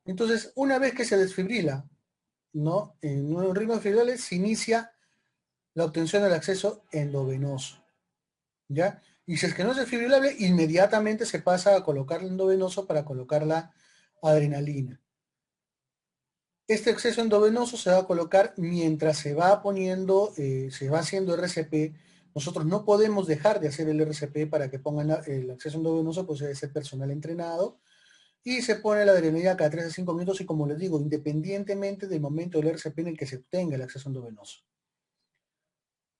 Entonces, una vez que se desfibrila, ¿no? En un ritmo desfibrilable se inicia la obtención del acceso endovenoso, ¿ya? Y si es que no es desfibrilable, inmediatamente se pasa a colocarle endovenoso para colocar la adrenalina. Este exceso endovenoso se va a colocar mientras se va poniendo, se va haciendo RCP. Nosotros no podemos dejar de hacer el RCP para que pongan el acceso endovenoso, pues debe ser personal entrenado. Y se pone la adrenalina cada 3 a 5 minutos y como les digo, independientemente del momento del RCP en el que se obtenga el acceso endovenoso.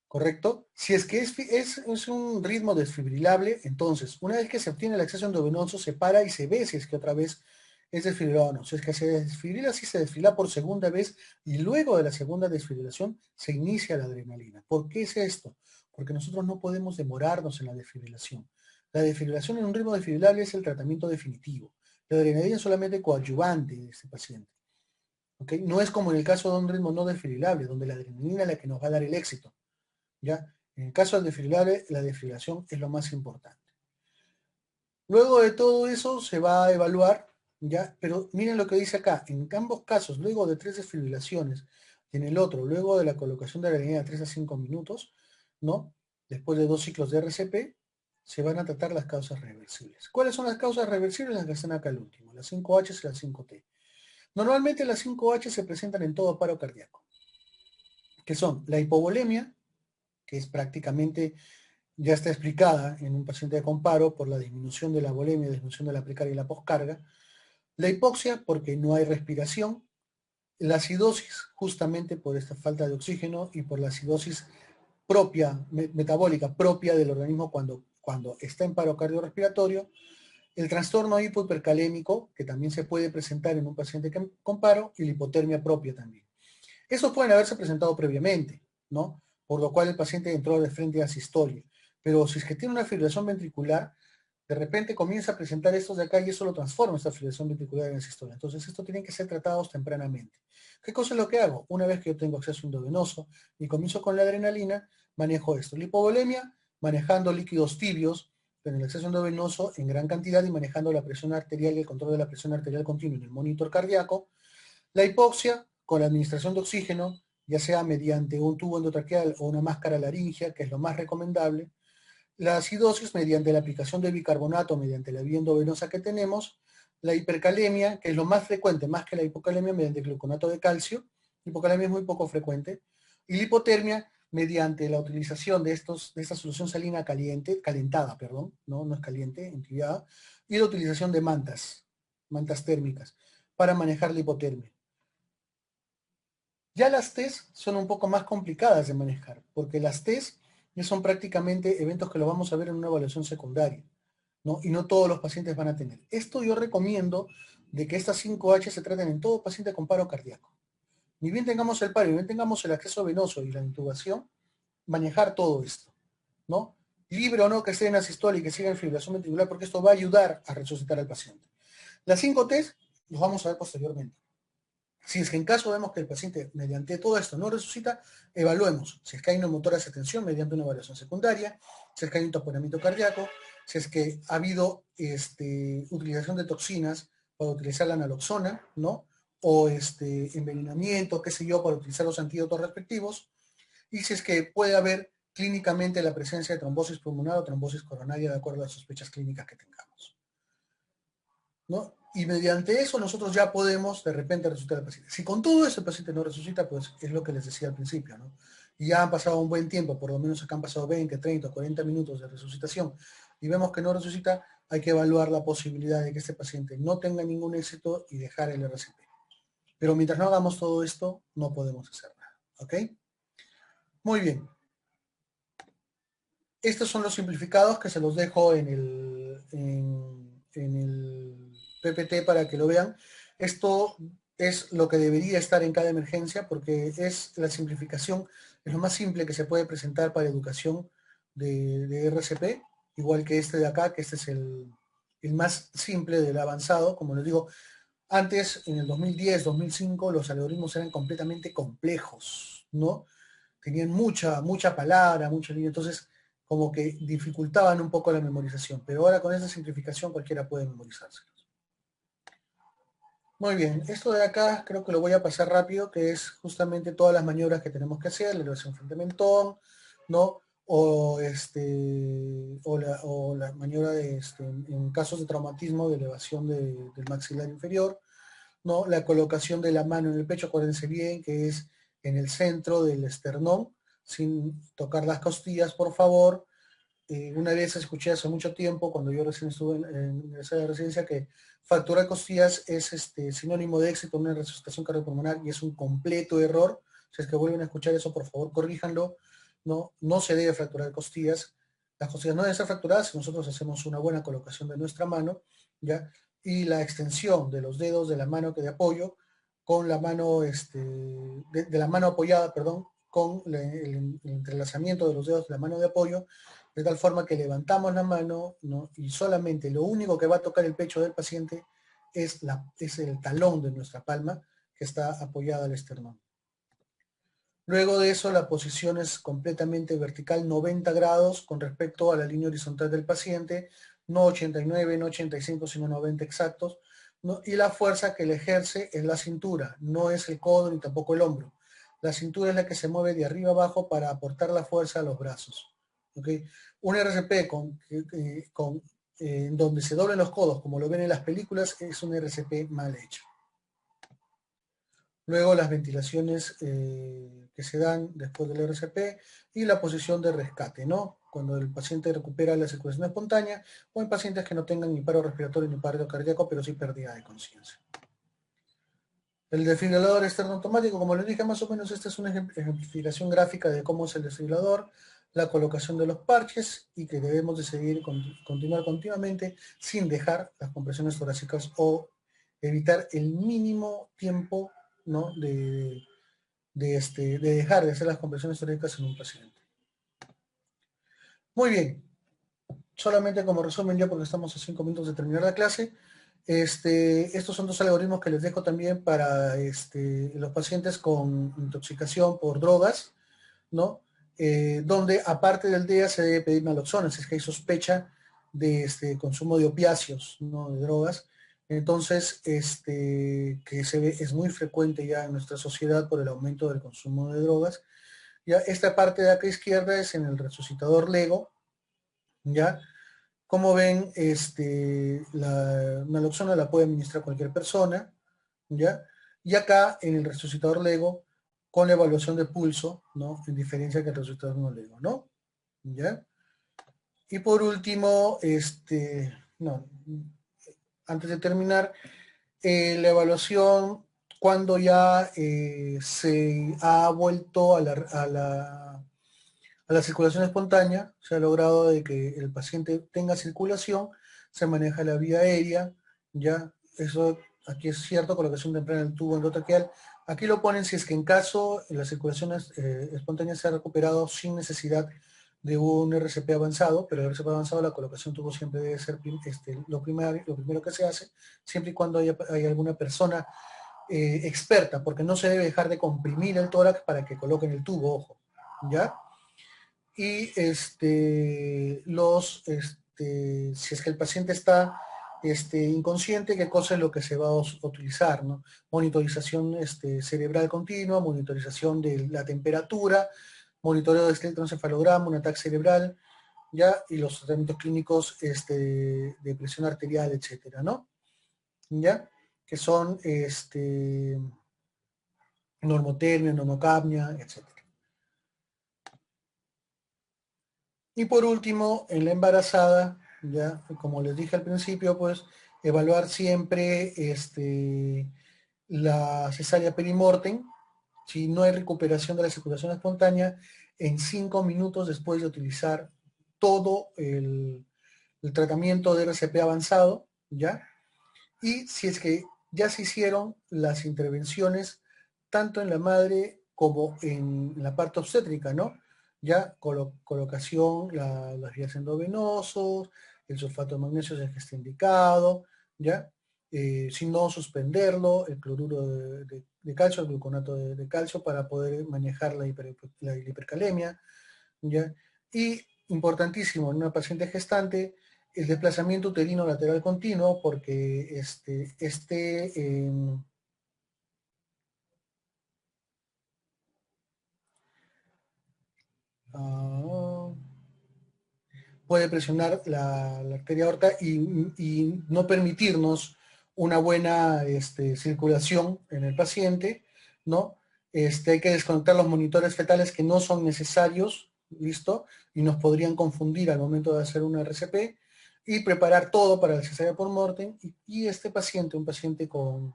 ¿Correcto? Si es que es un ritmo desfibrilable, entonces, una vez que se obtiene el acceso endovenoso, se para y se ve si es que otra vez es desfibrilado o no. Si es que se desfibrila, si se desfibrilada por segunda vez y luego de la segunda desfibrilación se inicia la adrenalina. ¿Por qué es esto? Porque nosotros no podemos demorarnos en la desfibrilación. La desfibrilación en un ritmo desfibrilable es el tratamiento definitivo. La adrenalina es solamente coadyuvante de este paciente. ¿Okay? No es como en el caso de un ritmo no desfibrilable, donde la adrenalina es la que nos va a dar el éxito. ¿Ya? En el caso del desfibrilable, la desfibrilación es lo más importante. Luego de todo eso se va a evaluar, ¿ya? Pero miren lo que dice acá, en ambos casos, luego de 3 desfibrilaciones, y en el otro, luego de la colocación de la adrenalina de 3 a 5 minutos, ¿no? Después de 2 ciclos de RCP, se van a tratar las causas reversibles. ¿Cuáles son las causas reversibles? Las que están acá al último, las 5H y las 5T. Normalmente las 5H se presentan en todo paro cardíaco, que son la hipovolemia, que es prácticamente ya está explicada en un paciente con paro por la disminución de la volemia, disminución de la precarga y la poscarga. La hipoxia porque no hay respiración. La acidosis justamente por esta falta de oxígeno y por la acidosis propia, metabólica propia del organismo cuando está en paro cardiorrespiratorio. El trastorno hipohipercalémico, que también se puede presentar en un paciente con paro, y la hipotermia propia también. Esos pueden haberse presentado previamente, ¿no? Por lo cual el paciente entró de frente a sistolia. Pero si es que tiene una fibrilación ventricular, de repente comienza a presentar estos de acá y eso lo transforma, esta fibrilación ventricular en sistolia. Entonces, esto tiene que ser tratados tempranamente. ¿Qué cosa es lo que hago? Una vez que yo tengo acceso endovenoso y comienzo con la adrenalina, manejo esto. La hipovolemia, manejando líquidos tibios en el acceso endovenoso en gran cantidad y manejando la presión arterial y el control de la presión arterial continua en el monitor cardíaco. La hipoxia, con la administración de oxígeno, ya sea mediante un tubo endotraqueal o una máscara laringea, que es lo más recomendable. La acidosis, mediante la aplicación de bicarbonato, mediante la vía endovenosa que tenemos. La hipercalemia, que es lo más frecuente, más que la hipocalemia, mediante gluconato de calcio. La hipocalemia es muy poco frecuente. Y la hipotermia, mediante la utilización de esta solución salina calentada, no es caliente, entibiada, y la utilización de mantas térmicas, para manejar la hipotermia. Ya las TES son un poco más complicadas de manejar, porque las TES ya son prácticamente eventos que lo vamos a ver en una evaluación secundaria, ¿no? Y no todos los pacientes van a tener. Esto yo recomiendo de que estas 5H se traten en todo paciente con paro cardíaco. Ni bien tengamos el paro, ni bien tengamos el acceso venoso y la intubación, manejar todo esto, ¿no? Libre o no que esté en asistolia y que siga en fibrilación ventricular, porque esto va a ayudar a resucitar al paciente. Las 5T los vamos a ver posteriormente. Si es que en caso vemos que el paciente mediante todo esto no resucita, evaluemos si es que hay una neumotórax de tensión mediante una evaluación secundaria, si es que hay un taponamiento cardíaco, si es que ha habido utilización de toxinas para utilizar la naloxona, ¿no? O envenenamiento, qué sé yo, para utilizar los antídotos respectivos, y si es que puede haber clínicamente la presencia de trombosis pulmonar o trombosis coronaria de acuerdo a las sospechas clínicas que tengamos, ¿no? Y mediante eso nosotros ya podemos de repente resucitar al paciente. Si con todo eso el paciente no resucita, pues es lo que les decía al principio, ¿no? Y ya han pasado un buen tiempo, por lo menos acá han pasado 20, 30, 40 minutos de resucitación, y vemos que no resucita, hay que evaluar la posibilidad de que este paciente no tenga ningún éxito y dejar el RCP. Pero mientras no hagamos todo esto, no podemos hacer nada, ¿ok? Muy bien. Estos son los simplificados que se los dejo en el PPT para que lo vean. Esto es lo que debería estar en cada emergencia porque es la simplificación, es lo más simple que se puede presentar para educación de RCP, igual que este de acá, que este es el más simple del avanzado. Como les digo, antes, en el 2010, 2005, los algoritmos eran completamente complejos, ¿no? Tenían mucha palabra, mucha línea, entonces como que dificultaban un poco la memorización, pero ahora con esta simplificación cualquiera puede memorizarse. Muy bien, esto de acá creo que lo voy a pasar rápido, que es justamente todas las maniobras que tenemos que hacer, la elevación frente mentón, ¿no? o la maniobra en casos de traumatismo de elevación del maxilar inferior, ¿no? La colocación de la mano en el pecho, acuérdense bien que es en el centro del esternón, sin tocar las costillas, por favor. Una vez escuché hace mucho tiempo, cuando yo recién estuve en esa residencia, que fractura de costillas es sinónimo de éxito en una resucitación cardiopulmonar y es un completo error. Si es que vuelven a escuchar eso, por favor, corríjanlo. No, no se debe fracturar costillas. Las costillas no deben ser fracturadas si nosotros hacemos una buena colocación de nuestra mano, ¿ya? Y la extensión de los dedos de la mano que de apoyo con la mano, de la mano apoyada, perdón, con el entrelazamiento de los dedos de la mano de apoyo, de tal forma que levantamos la mano, ¿no? Y solamente lo único que va a tocar el pecho del paciente es el talón de nuestra palma que está apoyada al esternón. Luego de eso, la posición es completamente vertical, 90 grados con respecto a la línea horizontal del paciente, no 89, no 85, sino 90 exactos, ¿no? Y la fuerza que le ejerce es la cintura, no es el codo ni tampoco el hombro. La cintura es la que se mueve de arriba abajo para aportar la fuerza a los brazos. ¿Okay? Un RCP donde se doblen los codos, como lo ven en las películas, es un RCP mal hecho. Luego las ventilaciones que se dan después del RCP y la posición de rescate, ¿no? Cuando el paciente recupera la circulación espontánea o en pacientes que no tengan ni paro respiratorio ni paro cardíaco, pero sí pérdida de conciencia. El desfibrilador externo automático, como les dije, más o menos esta es una ejemplificación gráfica de cómo es el desfibrilador, la colocación de los parches y que debemos de seguir, continuar continuamente sin dejar las compresiones torácicas o evitar el mínimo tiempo, ¿no? de dejar de hacer las compresiones torácicas en un paciente. Muy bien, solamente como resumen ya porque estamos a 5 minutos de terminar la clase, estos son dos algoritmos que les dejo también para los pacientes con intoxicación por drogas, ¿no? Donde aparte del DEA se debe pedir naloxona, si es que hay sospecha de consumo de opiáceos, ¿no? De drogas. Entonces, que es muy frecuente ya en nuestra sociedad por el aumento del consumo de drogas. Ya esta parte de acá izquierda es en el resucitador Lego, ¿ya? Como ven, la naloxona la puede administrar cualquier persona, ¿ya? Y acá en el resucitador Lego, con la evaluación de pulso, ¿no? En diferencia que el resucitador no Lego, ¿no? ¿Ya? Y por último, no, antes de terminar, la evaluación cuando ya se ha vuelto a la circulación espontánea, se ha logrado de que el paciente tenga circulación, se maneja la vía aérea, ya, eso aquí es cierto, colocación temprana del tubo endotraqueal. Aquí lo ponen si es que en caso la circulación espontánea se ha recuperado sin necesidad de un RCP avanzado, pero el RCP avanzado, la colocación tubo siempre debe ser lo primero que se hace, siempre y cuando haya alguna persona experta, porque no se debe dejar de comprimir el tórax para que coloquen el tubo, ojo, ¿ya? Y si es que el paciente está inconsciente, qué cosa es lo que se va a utilizar, ¿no? Monitorización cerebral continua, monitorización de la temperatura, monitoreo de electroencefalograma, un ataque cerebral, ¿ya? Y los tratamientos clínicos de presión arterial, etcétera, ¿no? ¿Ya? Que son normotermia, normocapnia, etcétera. Y por último, en la embarazada, ya como les dije al principio, pues evaluar siempre la cesárea perimortem, si no hay recuperación de la circulación espontánea, en 5 minutos después de utilizar todo el tratamiento de RCP avanzado, ¿ya? Y si es que ya se hicieron las intervenciones tanto en la madre como en la parte obstétrica, ¿no? Ya colocación, las vías endovenosos, el sulfato de magnesio si es que está indicado, ¿ya? Si no, suspenderlo, el cloruro de calcio, el gluconato de calcio para poder manejar la hipercalemia, ¿ya? Y importantísimo en una paciente gestante, el desplazamiento uterino lateral continuo, porque puede presionar la arteria aorta y no permitirnos una buena circulación en el paciente, ¿no? Hay que desconectar los monitores fetales que no son necesarios, ¿listo? Y nos podrían confundir al momento de hacer una RCP y preparar todo para la cesárea por mortem. Y este paciente, un paciente con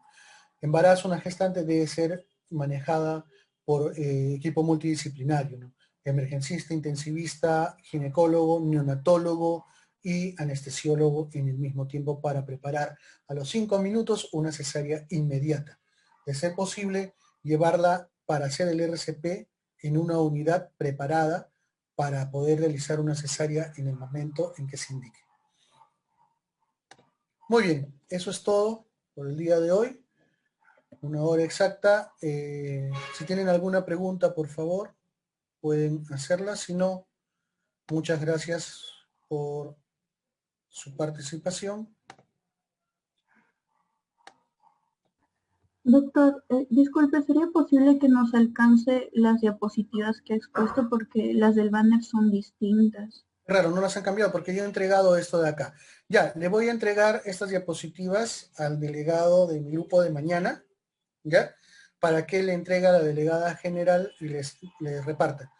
embarazo, una gestante, debe ser manejada por equipo multidisciplinario, ¿no? Emergencista, intensivista, ginecólogo, neonatólogo y anestesiólogo en el mismo tiempo para preparar a los 5 minutos una cesárea inmediata. De ser posible, llevarla para hacer el RCP en una unidad preparada para poder realizar una cesárea en el momento en que se indique. Muy bien, eso es todo por el día de hoy. Una hora exacta. Si tienen alguna pregunta, por favor, pueden hacerla. Si no, muchas gracias por su participación. Doctor, disculpe, ¿sería posible que nos alcance las diapositivas que ha expuesto porque las del banner son distintas? Raro, no las han cambiado porque yo he entregado esto de acá. Ya, le voy a entregar estas diapositivas al delegado de mi grupo de mañana, ¿ya? Para que le entregue a la delegada general y les reparta.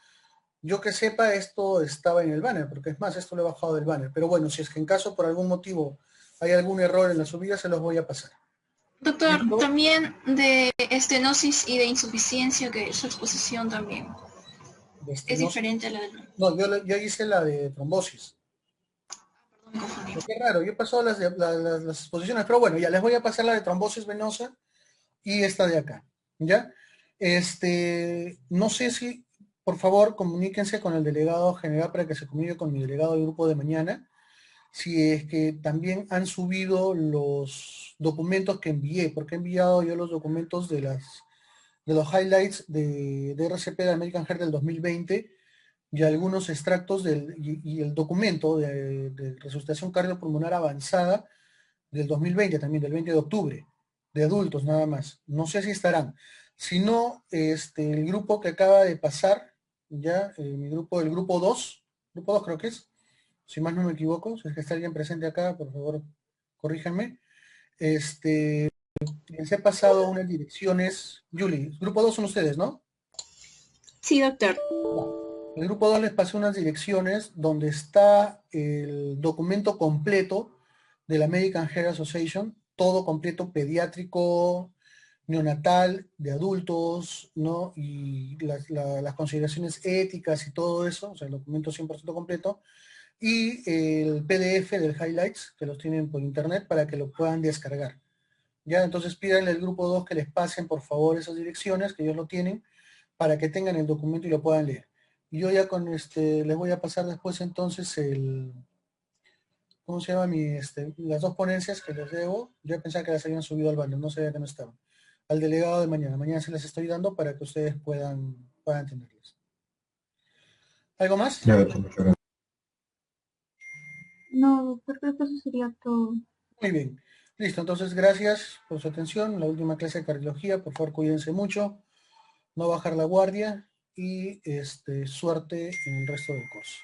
Yo que sepa, esto estaba en el banner, porque es más, esto lo he bajado del banner. Pero bueno, si es que en caso por algún motivo hay algún error en la subida, se los voy a pasar. Doctor, también de estenosis y de insuficiencia, que su exposición también es diferente a la del... No, yo hice la de trombosis. Qué raro, yo he pasado las exposiciones, pero bueno, ya les voy a pasar la de trombosis venosa y esta de acá, ¿ya? No sé si, por favor, comuníquense con el delegado general para que se comunique con mi delegado del grupo de mañana, si es que también han subido los documentos que envié, porque he enviado yo los documentos de los highlights de RCP de American Heart del 2020 y algunos extractos y el documento de resucitación cardiopulmonar avanzada del 2020 también, del 20 de octubre, de adultos nada más. No sé si estarán. Si no, el grupo que acaba de pasar, ya, mi grupo, el grupo 2 creo que es, si más no me equivoco, si es que está alguien presente acá, por favor, corríjanme. Les he pasado unas direcciones. Julie, grupo 2 son ustedes, ¿no? Sí, doctor. El grupo 2 les pasé unas direcciones donde está el documento completo de la American Heart Association, todo completo, pediátrico, neonatal, de adultos, ¿no? Y las consideraciones éticas y todo eso, o sea, el documento 100% completo, y el PDF del highlights, que los tienen por internet para que lo puedan descargar. Ya, entonces pídanle al grupo 2 que les pasen, por favor, esas direcciones, que ellos lo tienen, para que tengan el documento y lo puedan leer. Y yo ya con les voy a pasar después entonces ¿cómo se llama? Las dos ponencias que les debo. Yo pensaba que las habían subido al banner, no sabía que no estaban. Al delegado de mañana. Mañana se las estoy dando para que ustedes puedan tenerlas. ¿Algo más? Ya, doctor, muchas gracias. No, creo que eso sería todo. Muy bien. Listo, entonces gracias por su atención. La última clase de cardiología, por favor cuídense mucho, no bajar la guardia y suerte en el resto del curso.